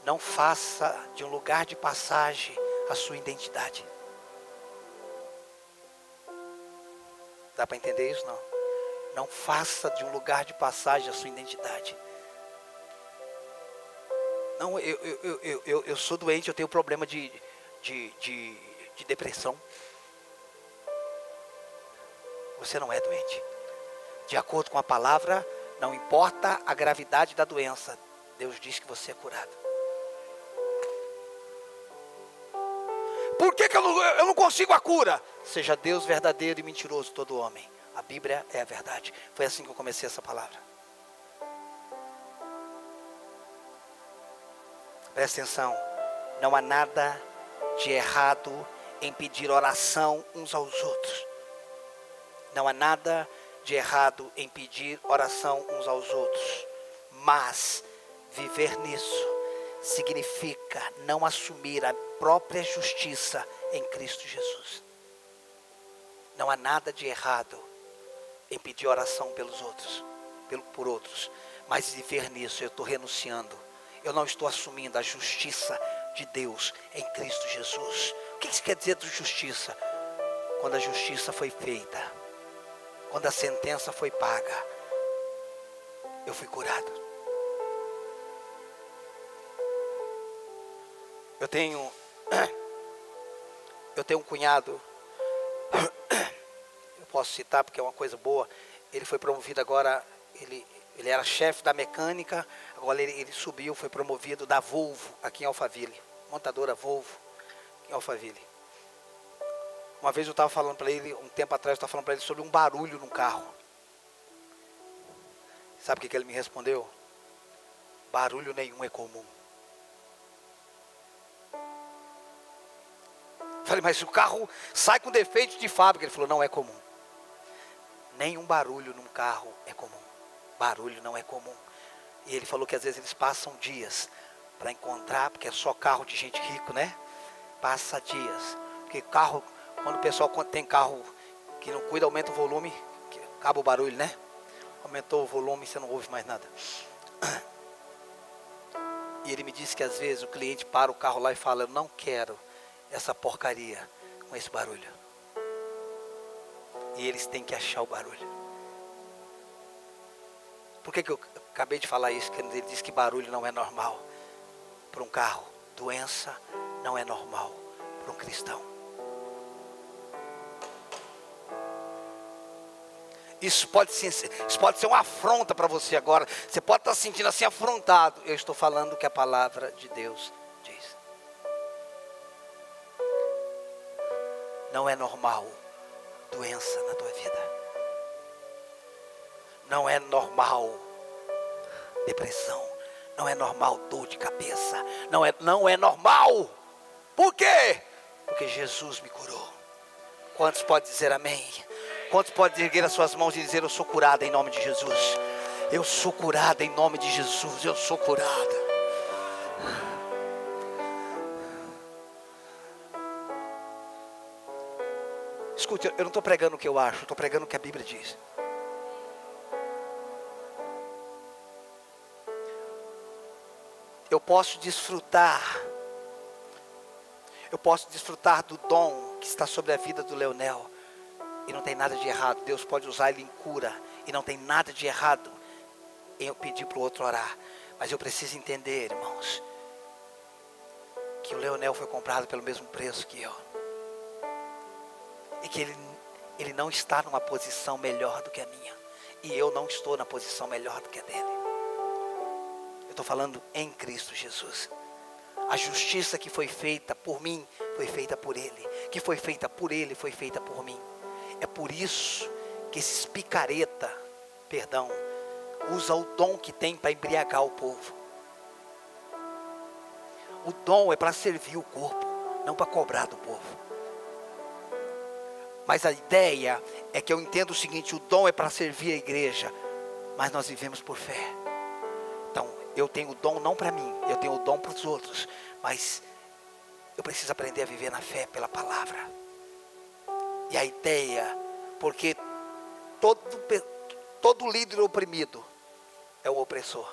S1: Não faça de um lugar de passagem a sua identidade. Dá para entender isso? Não. Não faça de um lugar de passagem a sua identidade. Não, eu sou doente, eu tenho problema de depressão. Você não é doente. De acordo com a palavra, não importa a gravidade da doença, Deus diz que você é curado. Por que eu não consigo a cura? Seja Deus verdadeiro e mentiroso todo homem. A Bíblia é a verdade. Foi assim que eu comecei essa palavra. Presta atenção. Não há nada de errado em pedir oração uns aos outros. Não há nada de errado em pedir oração uns aos outros. Mas viver nisso significa não assumir a própria justiça em Cristo Jesus. Não há nada de errado em pedir oração pelos outros, por outros. Mas viver nisso, eu estou renunciando. Eu não estou assumindo a justiça de Deus em Cristo Jesus. O que isso quer dizer de justiça? Quando a justiça foi feita, quando a sentença foi paga, eu fui curado. Eu tenho um cunhado, eu posso citar porque é uma coisa boa. Ele foi promovido agora, ele era chefe da mecânica, agora ele subiu, foi promovido da Volvo, aqui em Alphaville, montadora Volvo, aqui em Alphaville. Uma vez eu estava falando para ele, um tempo atrás, eu estava falando para ele sobre um barulho no carro. Sabe o que ele me respondeu? Barulho nenhum é comum. Falei, mas se o carro sai com defeito de fábrica, ele falou, não é comum. Nenhum barulho num carro é comum. Barulho não é comum. E ele falou que às vezes eles passam dias para encontrar, porque é só carro de gente rico, né? Passa dias. Porque carro, quando o pessoal tem carro que não cuida, aumenta o volume, acaba o barulho, né? Aumentou o volume, você não ouve mais nada. E ele me disse que às vezes o cliente para o carro lá e fala, eu não quero essa porcaria com esse barulho. E eles têm que achar o barulho. Por que eu acabei de falar isso? Que ele disse que barulho não é normal para um carro. Doença não é normal para um cristão. Isso pode ser uma afronta para você agora. Você pode estar se sentindo assim afrontado. Eu estou falando o que a palavra de Deus diz. Não é normal doença na tua vida. Não é normal depressão. Não é normal dor de cabeça. Não é normal. Por quê? Porque Jesus me curou. Quantos podem dizer amém? Quantos podem erguer as suas mãos e dizer, eu sou curada em nome de Jesus? Eu sou curada em nome de Jesus. Eu sou curada. Escute, eu não estou pregando o que eu acho, eu estou pregando o que a Bíblia diz. Eu posso desfrutar do dom que está sobre a vida do Leonel. E não tem nada de errado. Deus pode usar ele em cura. E não tem nada de errado em eu pedir para o outro orar. Mas eu preciso entender, irmãos, que o Leonel foi comprado pelo mesmo preço que eu. E que ele não está numa posição melhor do que a minha. E eu não estou na posição melhor do que a dele. Eu estou falando em Cristo Jesus. A justiça que foi feita por mim, foi feita por ele. Que foi feita por ele, foi feita por mim. É por isso que esses picareta, usa o dom que tem para embriagar o povo. O dom é para servir o corpo, não para cobrar do povo. Mas a ideia é que eu entendo o seguinte, o dom é para servir a igreja, mas nós vivemos por fé. Então, eu tenho o dom não para mim, eu tenho o dom para os outros, mas eu preciso aprender a viver na fé pela palavra. E a ideia, porque todo líder oprimido é um opressor.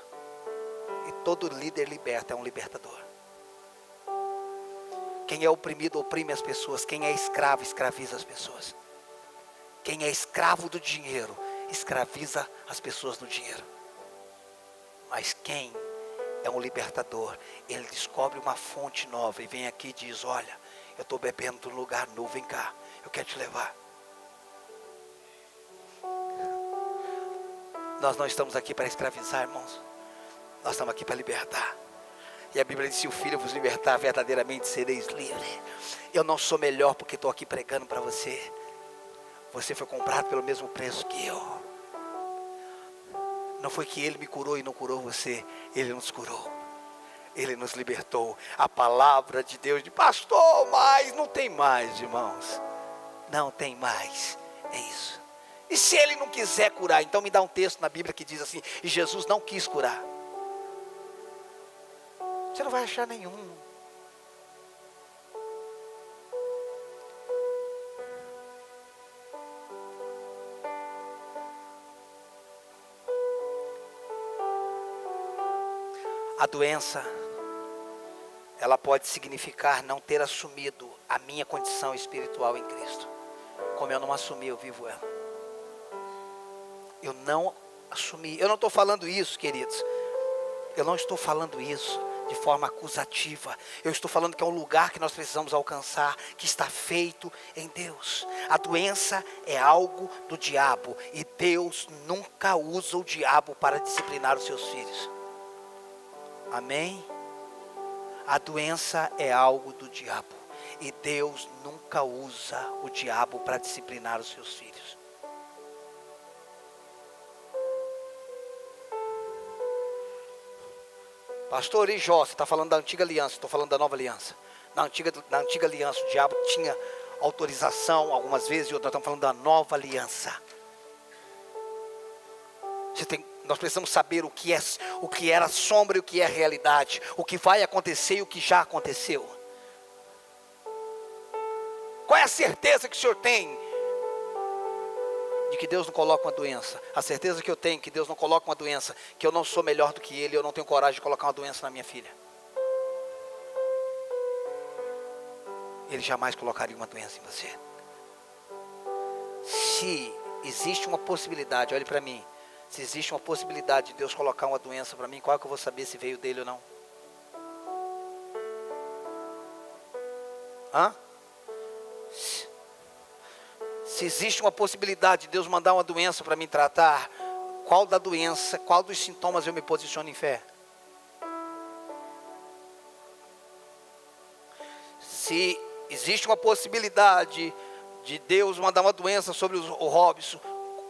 S1: E todo líder liberto é um libertador. Quem é oprimido oprime as pessoas. Quem é escravo escraviza as pessoas. Quem é escravo do dinheiro escraviza as pessoas do dinheiro. Mas quem é um libertador, ele descobre uma fonte nova e vem aqui e diz, olha, eu estou bebendo de um lugar novo, vem cá, eu quero te levar. Nós não estamos aqui para escravizar, irmãos. Nós estamos aqui para libertar. E a Bíblia diz: se o Filho vos libertar, verdadeiramente sereis livres. Eu não sou melhor porque estou aqui pregando para você. Você foi comprado pelo mesmo preço que eu. Não foi que Ele me curou e não curou você. Ele nos curou. Ele nos libertou. A palavra de Deus de pastor, mas não tem mais, irmãos. Não tem mais. É isso. E se Ele não quiser curar? Então me dá um texto na Bíblia que diz assim: e Jesus não quis curar. Você não vai achar nenhum. A doença, ela pode significar não ter assumido a minha condição espiritual em Cristo. Como eu não assumi, eu vivo ela. Eu não assumi. Eu não estou falando isso, queridos. Eu não estou falando isso de forma acusativa. Eu estou falando que é um lugar que nós precisamos alcançar, que está feito em Deus. A doença é algo do diabo. E Deus nunca usa o diabo para disciplinar os seus filhos. Amém? A doença é algo do diabo. E Deus nunca usa o diabo para disciplinar os seus filhos. Pastor, e Jó, você está falando da antiga aliança, estou falando da nova aliança. Na antiga aliança, o diabo tinha autorização algumas vezes, e nós estamos falando da nova aliança. Nós precisamos saber o que era sombra e o que é realidade, o que vai acontecer e o que já aconteceu. Qual é a certeza que o senhor tem de que Deus não coloca uma doença? A certeza que eu tenho que Deus não coloca uma doença, que eu não sou melhor do que Ele, eu não tenho coragem de colocar uma doença na minha filha. Ele jamais colocaria uma doença em você. Se existe uma possibilidade, olhe para mim, se existe uma possibilidade de Deus colocar uma doença para mim, qual é que eu vou saber se veio dele ou não? Se existe uma possibilidade de Deus mandar uma doença para me tratar, qual da doença, qual dos sintomas eu me posiciono em fé? Se existe uma possibilidade de Deus mandar uma doença sobre o Robson,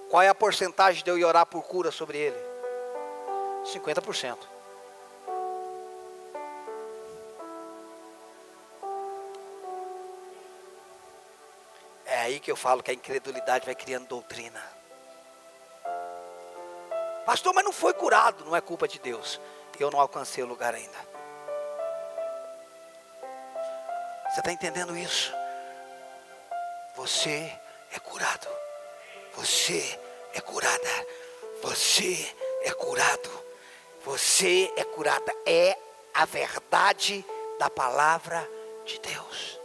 S1: qual é a porcentagem de eu ir orar por cura sobre ele? 50%. É aí que eu falo que a incredulidade vai criando doutrina. Pastor, mas não foi curado. Não é culpa de Deus. Eu não alcancei o lugar ainda. Você está entendendo isso? Você é curado. Você é curada. Você é curado. Você é curada. É a verdade da palavra de Deus.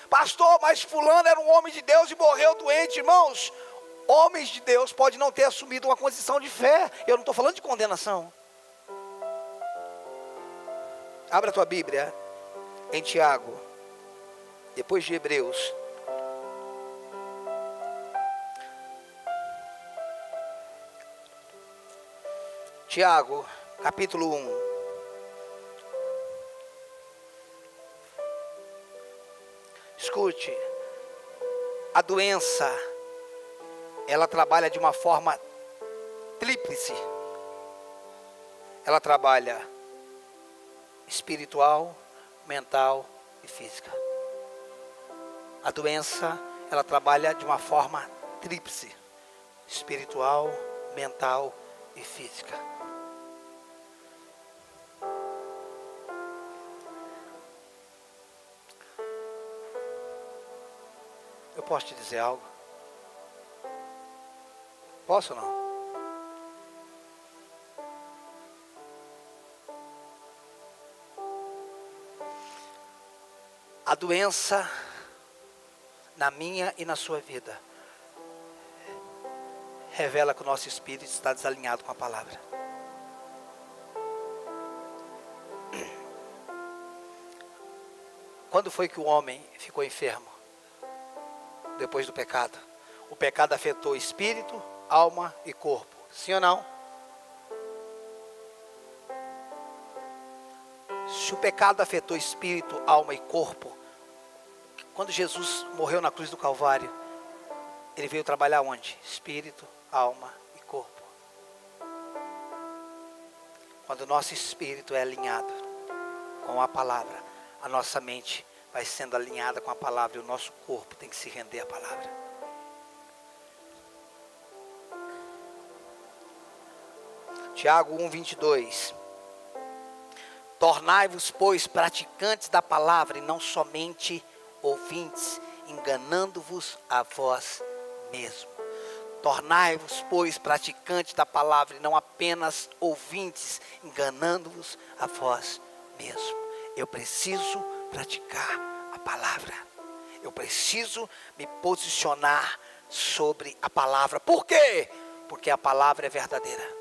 S1: Pastor, mas fulano era um homem de Deus e morreu doente. Irmãos, homens de Deus podem não ter assumido uma condição de fé. Eu não estou falando de condenação. Abra a tua Bíblia em Tiago, depois de Hebreus. Tiago, capítulo 1. Escute, a doença, ela trabalha de uma forma tríplice. Ela trabalha espiritual, mental e física. A doença, ela trabalha de uma forma tríplice: espiritual, mental e física. Eu posso te dizer algo? Posso ou não? A doença, na minha e na sua vida, revela que o nosso espírito está desalinhado com a palavra. Quando foi que o homem ficou enfermo? Depois do pecado. O pecado afetou espírito, alma e corpo. Sim ou não? Se o pecado afetou espírito, alma e corpo, quando Jesus morreu na cruz do Calvário, ele veio trabalhar onde? Espírito, alma e corpo. Quando o nosso espírito é alinhado com a palavra, a nossa mente vai sendo alinhada com a palavra e o nosso corpo tem que se render à palavra. Tiago 1:22. Tornai-vos, pois, praticantes da palavra e não somente ouvintes, enganando-vos a vós mesmo. Tornai-vos, pois, praticantes da palavra e não apenas ouvintes, enganando-vos a vós mesmo. Eu preciso praticar a palavra. Eu preciso me posicionar sobre a palavra. Por quê? Porque a palavra é verdadeira.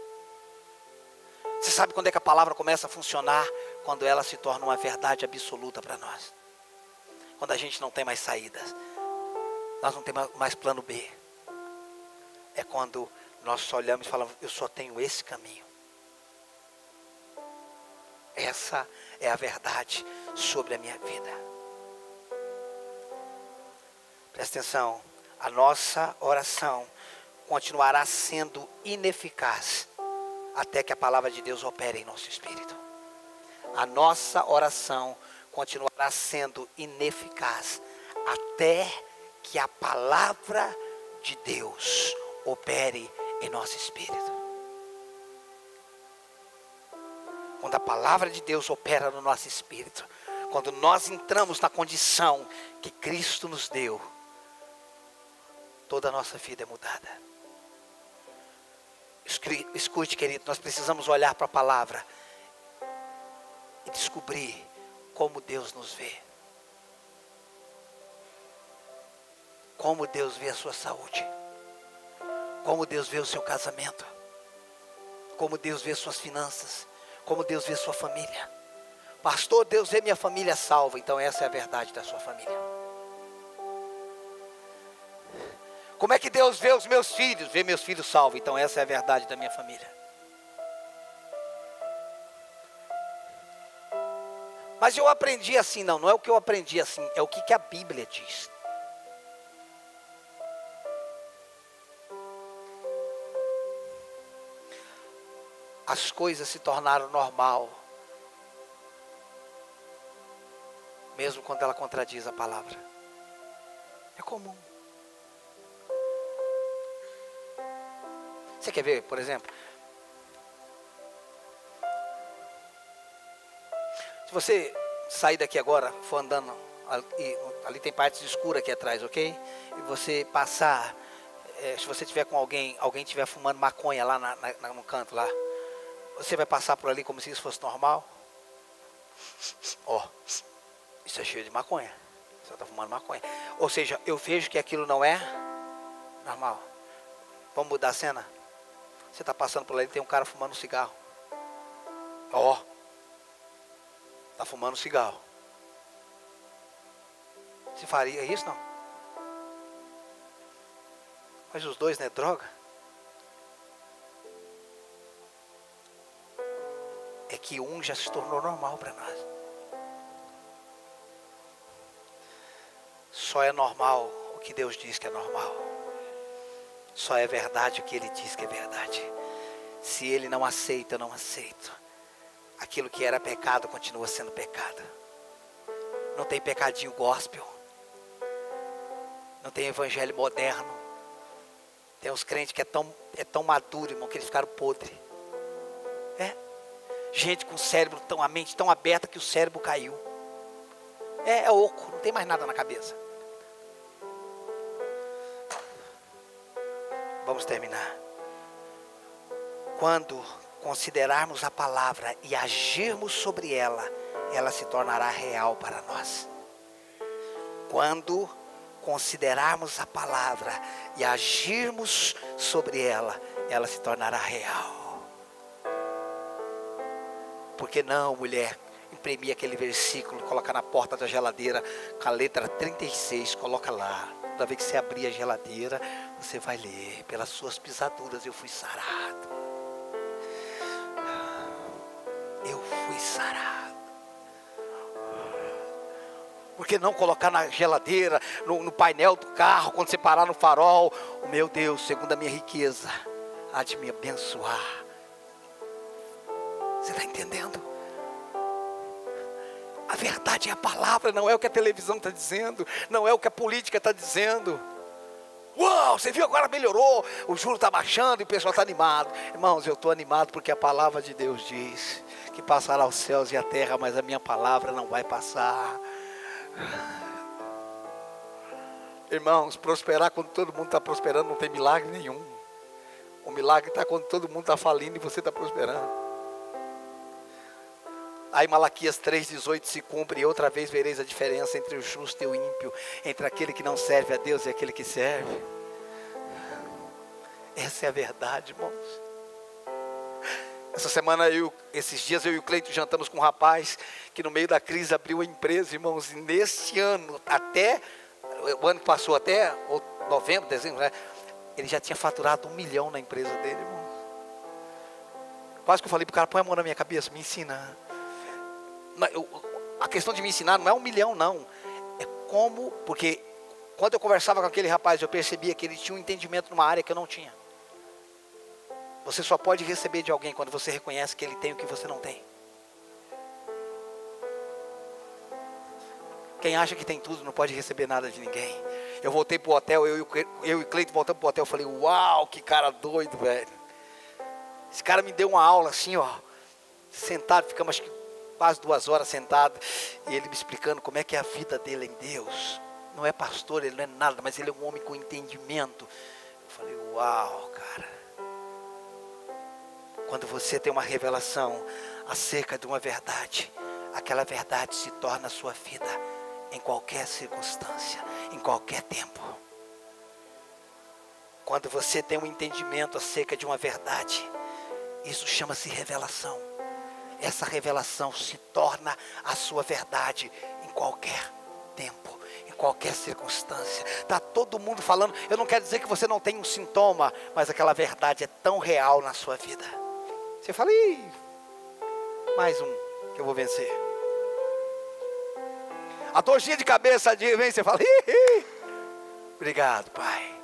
S1: Você sabe quando é que a palavra começa a funcionar? Quando ela se torna uma verdade absoluta para nós. Quando a gente não tem mais saídas. Nós não temos mais plano B. É quando nós só olhamos e falamos, eu só tenho esse caminho. Essa é a verdade sobre a minha vida. Presta atenção. A nossa oração continuará sendo ineficaz até que a palavra de Deus opere em nosso espírito. A nossa oração continuará sendo ineficaz até que a palavra de Deus opere em nosso espírito. Quando a palavra de Deus opera no nosso espírito, quando nós entramos na condição que Cristo nos deu, toda a nossa vida é mudada. Escute, querido, nós precisamos olhar para a palavra e descobrir como Deus nos vê. Como Deus vê a sua saúde. Como Deus vê o seu casamento. Como Deus vê suas finanças. Como Deus vê sua família. Pastor, Deus vê minha família salva. Então essa é a verdade da sua família. Como é que Deus vê os meus filhos? Vê meus filhos salvos. Então essa é a verdade da minha família. Mas eu aprendi assim, não é o que eu aprendi assim, é o que a Bíblia diz. As coisas se tornaram normal, mesmo quando ela contradiz a palavra. É comum. Você quer ver, por exemplo? Se você sair daqui agora, for andando, ali tem partes escuras aqui atrás, ok? E você passar, se você tiver com alguém estiver fumando maconha lá no canto lá, você vai passar por ali como se isso fosse normal? Ó, isso é cheio de maconha. Você está fumando maconha. Ou seja, eu vejo que aquilo não é normal. Vamos mudar a cena? Você está passando por ali e tem um cara fumando um cigarro. Ó, está fumando um cigarro. Você faria isso, não? Mas os dois não é droga? É que um já se tornou normal para nós. Só é normal o que Deus diz que é normal. Só é verdade o que Ele diz que é verdade. Se Ele não aceita, eu não aceito. Aquilo que era pecado continua sendo pecado. Não tem pecadinho gospel. Não tem evangelho moderno. Tem uns crentes que é tão maduro, irmão, que eles ficaram podres. Gente com o cérebro, a mente tão aberta que o cérebro caiu. É oco, não tem mais nada na cabeça. Vamos terminar. Quando considerarmos a palavra e agirmos sobre ela, ela se tornará real para nós. Quando considerarmos a palavra e agirmos sobre ela, ela se tornará real. Por que não, mulher, imprimir aquele versículo, colocar na porta da geladeira com a letra 36, coloca lá. Toda vez que você abrir a geladeira, você vai ler: pelas suas pisaduras eu fui sarado. Eu fui sarado. Por que não colocar na geladeira, no painel do carro, quando você parar no farol? O meu Deus, segundo a minha riqueza, há de me abençoar. Você está entendendo? A verdade é a palavra, não é o que a televisão está dizendo, não é o que a política está dizendo. Uau, você viu, agora melhorou, o juro está baixando e o pessoal está animado. Irmãos, eu estou animado porque a palavra de Deus diz que passará os céus e a terra, mas a minha palavra não vai passar. Irmãos, prosperar quando todo mundo está prosperando não tem milagre nenhum. O milagre está quando todo mundo está falindo e você está prosperando. Aí Malaquias 3,18 se cumpre, e outra vez vereis a diferença entre o justo e o ímpio, entre aquele que não serve a Deus e aquele que serve. Essa é a verdade, irmãos. Essa semana, esses dias eu e o Cleito jantamos com um rapaz que no meio da crise abriu a empresa, irmãos, e nesse ano, até, o ano que passou até novembro, dezembro, né, ele já tinha faturado 1 milhão na empresa dele, irmão. Quase que eu falei para o cara, põe a mão na minha cabeça, me ensina. A questão de me ensinar não é 1 milhão, não. É como, porque quando eu conversava com aquele rapaz, eu percebia que ele tinha um entendimento numa área que eu não tinha. Você só pode receber de alguém quando você reconhece que ele tem o que você não tem. Quem acha que tem tudo não pode receber nada de ninguém. Eu voltei para o hotel, eu e o Cleito voltamos para o hotel, eu falei, uau, que cara doido, velho. Esse cara me deu uma aula assim, ó, sentado, ficamos acho que quase 2 horas sentado, e ele me explicando como é que é a vida dele em Deus. Não é pastor, ele não é nada, mas ele é um homem com entendimento. Eu falei, uau, cara. Quando você tem uma revelação acerca de uma verdade, aquela verdade se torna a sua vida em qualquer circunstância, em qualquer tempo. Quando você tem um entendimento acerca de uma verdade, isso chama-se revelação. Essa revelação se torna a sua verdade em qualquer tempo, em qualquer circunstância. Está todo mundo falando, eu não quero dizer que você não tem um sintoma, mas aquela verdade é tão real na sua vida. Você fala, mais um que eu vou vencer. A dorzinha de cabeça vem, você fala, obrigado, Pai.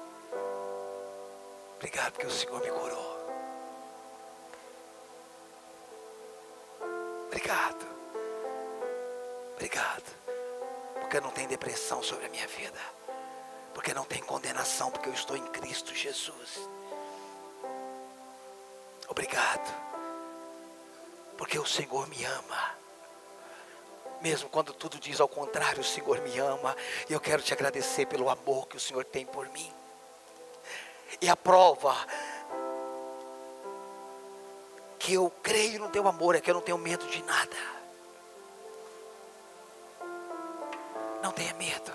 S1: Obrigado porque o Senhor me curou. Obrigado. Obrigado. Porque não tem depressão sobre a minha vida. Porque não tem condenação, porque eu estou em Cristo Jesus. Obrigado. Porque o Senhor me ama. Mesmo quando tudo diz ao contrário, o Senhor me ama. E eu quero te agradecer pelo amor que o Senhor tem por mim. E a prova que eu creio no teu amor é que eu não tenho medo de nada. Não tenha medo.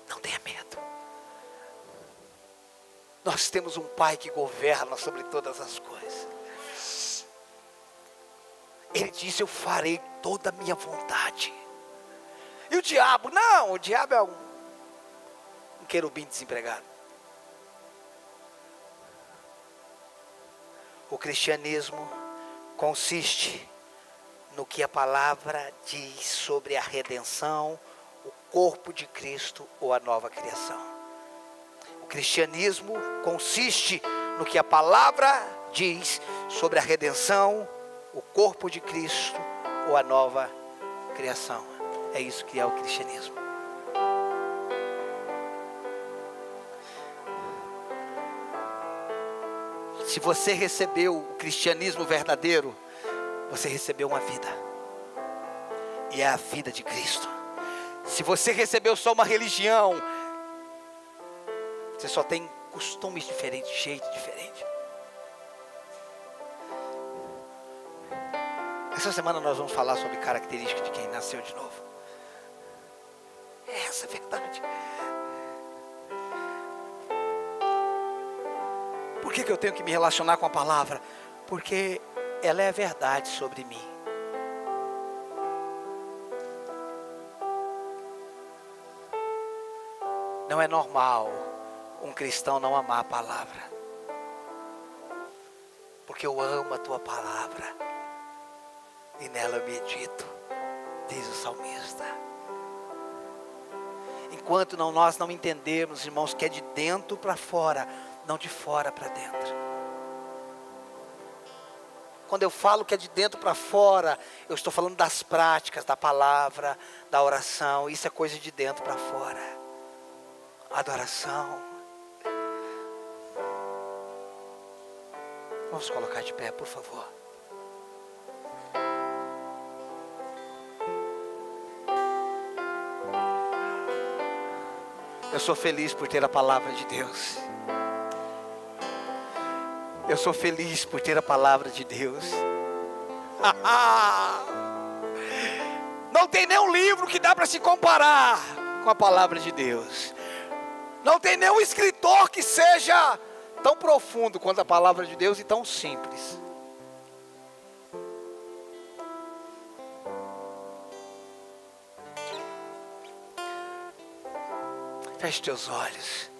S1: Não tenha medo. Nós temos um Pai que governa sobre todas as coisas. Ele disse, eu farei toda a minha vontade. E o diabo? Não, o diabo é um querubim desempregado. O cristianismo consiste no que a palavra diz sobre a redenção, o corpo de Cristo ou a nova criação. O cristianismo consiste no que a palavra diz sobre a redenção, o corpo de Cristo ou a nova criação. É isso que é o cristianismo. Se você recebeu o cristianismo verdadeiro, você recebeu uma vida. E é a vida de Cristo. Se você recebeu só uma religião, você só tem costumes diferentes, jeito diferente. Essa semana nós vamos falar sobre características de quem nasceu de novo. Essa é a verdade. Por que eu tenho que me relacionar com a palavra? Porque ela é a verdade sobre mim. Não é normal um cristão não amar a palavra. Porque eu amo a tua palavra. E nela eu medito, diz o salmista. enquanto nós não entendermos, irmãos, que é de dentro para fora, não de fora para dentro. Quando eu falo que é de dentro para fora, eu estou falando das práticas, da palavra, da oração. Isso é coisa de dentro para fora. Adoração. Vamos colocar de pé, por favor. Eu sou feliz por ter a palavra de Deus. Eu sou feliz por ter a palavra de Deus. Não tem nenhum livro que dá para se comparar com a palavra de Deus. Não tem nenhum escritor que seja tão profundo quanto a palavra de Deus e tão simples. Feche teus olhos.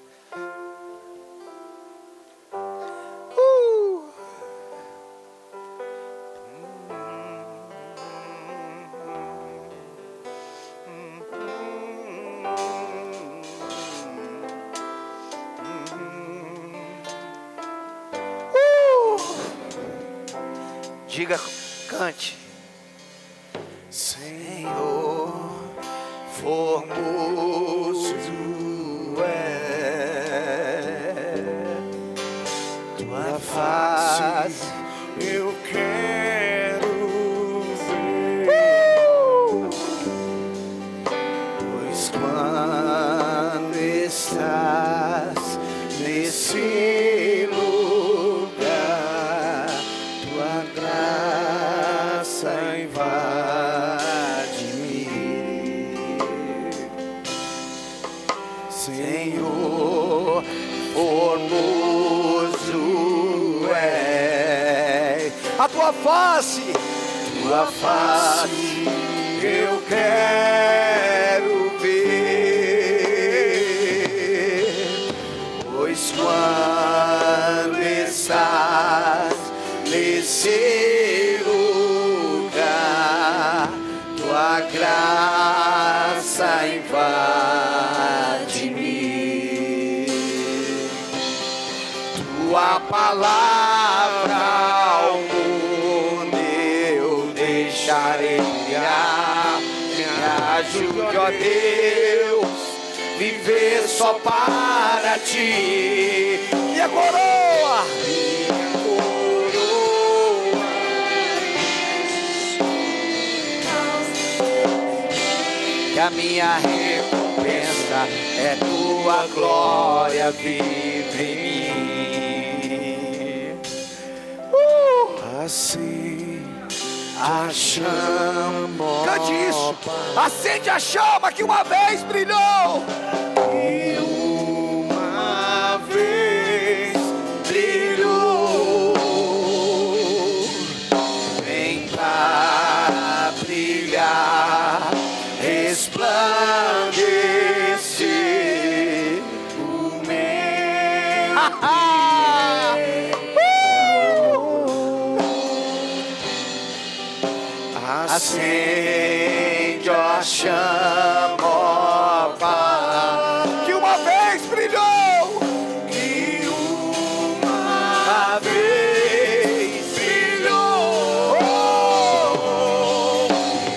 S1: Diga, cante. Senhor, formoso é tua face,
S2: eu quero ver.
S1: Pois quando estás nesse lugar, tua graça invade-me. Senhor, formoso é a tua face, eu quero ver. Pois quando estás nesse lugar, tua graça invade-me. Tua palavra ao mundo eu deixarei brilhar. Me ajude, ó Deus, viver só para ti. E a coroa, que a minha recompensa é tua glória vive em mim.
S2: Assim a chama.
S1: Cante isso. Acende a chama que uma vez brilhou.
S2: E uma vez brilhou.
S1: Vem para brilhar, resplandecer o meu. Acende a chama, ó Pai, que uma vez brilhou,
S2: E uma vez brilhou.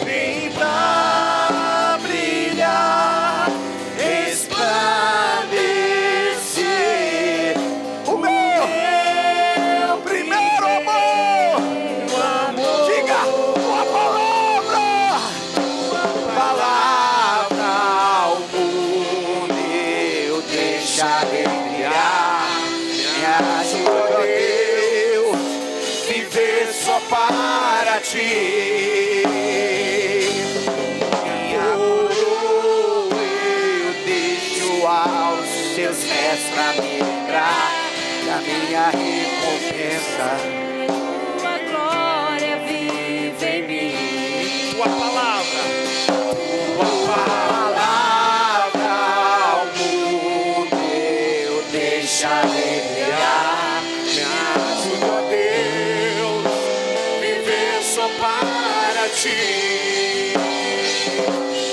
S1: vem pra brilhar, resplandecer o meu primeiro amor. Diga tua palavra ao mundo eu deixarei brilhar. Me ajuda, Deus, viver só para ti. Minha coroa eu deixo aos seus pés pra me lembrar da minha recompensa.
S3: Tua glória vive em mim.
S2: Tua palavra.
S1: Tua palavra ao mundo eu deixarei brilhar.
S2: Me ajuda, ó Deus, viver só para ti.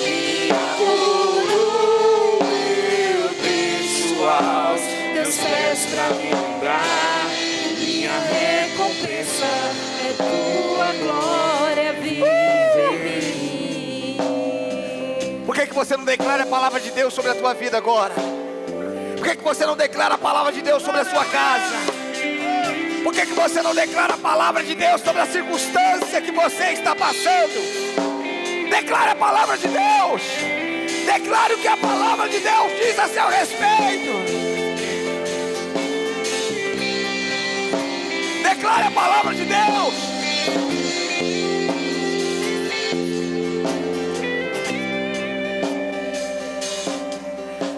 S1: Minha coroa você não declara a palavra de Deus sobre a tua vida agora? Por que você não declara a palavra de Deus sobre a sua casa? Por que você não declara a palavra de Deus sobre a circunstância que você está passando? Declare a palavra de Deus. Declare o que a palavra de Deus diz a seu respeito. Declare a palavra de Deus.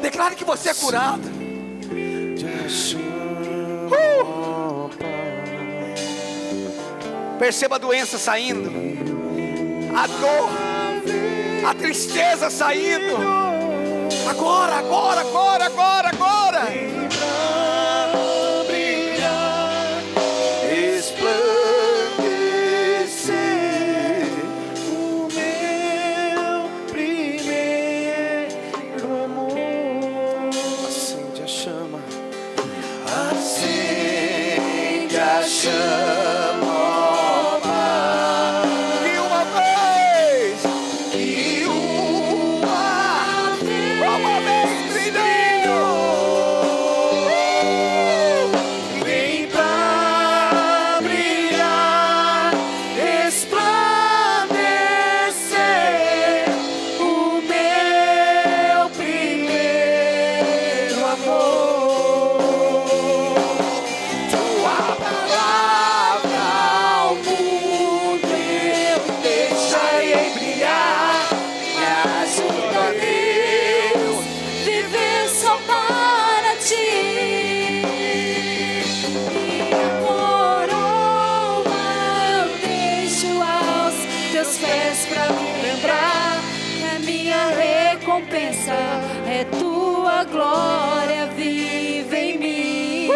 S1: Declare que você é curado. Perceba a doença saindo, a dor, a tristeza saindo. Agora, agora, agora, agora, agora.
S3: É tua glória vive em mim.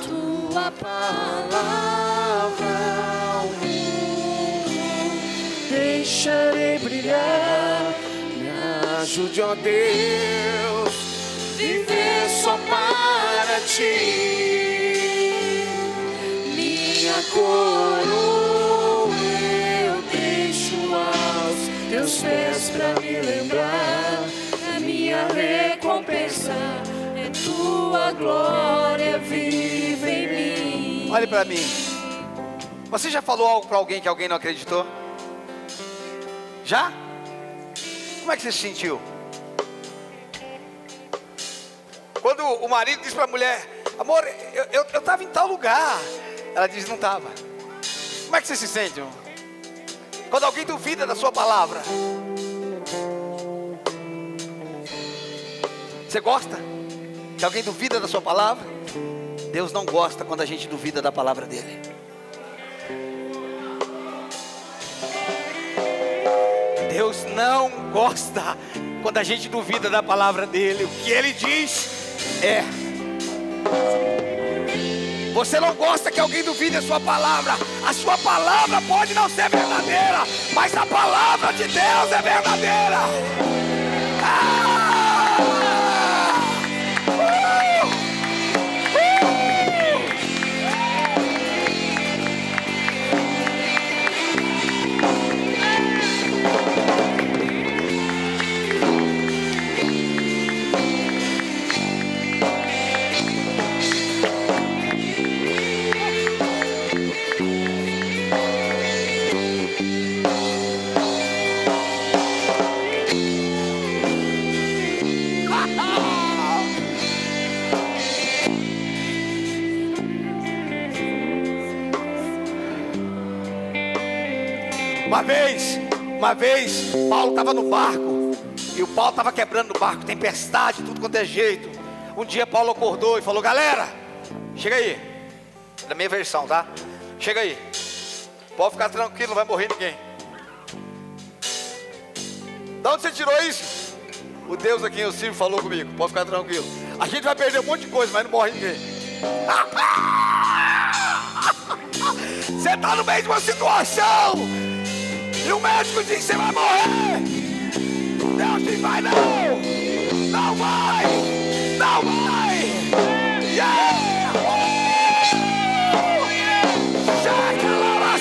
S3: Tua palavra ao mundo deixarei brilhar.
S2: Me ajude, ó Deus, viver só para ti. Minha coroa eu deixo aos teus pés pra me lembrar.
S3: A minha recompensa é tua glória vive em mim.
S1: Olhe para mim. Você já falou algo para alguém que alguém não acreditou? Já? Como é que você se sentiu? Quando o marido diz para a mulher: amor, eu estava em tal lugar. Ela diz: não estava. Como é que você se sente, irmão? Quando alguém duvida da sua palavra, você gosta que alguém duvida da sua palavra? Deus não gosta quando a gente duvida da palavra dele. Deus não gosta quando a gente duvida da palavra dele. O que ele diz é. Você não gosta que alguém duvide a sua palavra. A sua palavra pode não ser verdadeira, mas a palavra de Deus é verdadeira. Uma vez, Paulo estava no barco, e o pau estava quebrando no barco, tempestade, tudo quanto é jeito. Um dia Paulo acordou e falou: galera, chega aí. Da minha versão, tá? Chega aí. Pode ficar tranquilo, não vai morrer ninguém. De onde você tirou isso? O Deus a quem eu sirvo falou comigo. Pode ficar tranquilo. A gente vai perder um monte de coisa, mas não morre ninguém. Você está no meio de uma situação e o médico diz que você vai morrer. Deus diz: vai não. Não vai. Não vai. Yeah. Chega lá,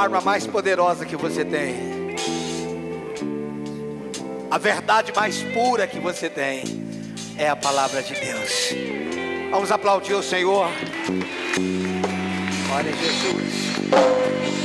S1: arma mais poderosa que você tem, a verdade mais pura que você tem, é a palavra de Deus. Vamos aplaudir o Senhor. Glória a Jesus.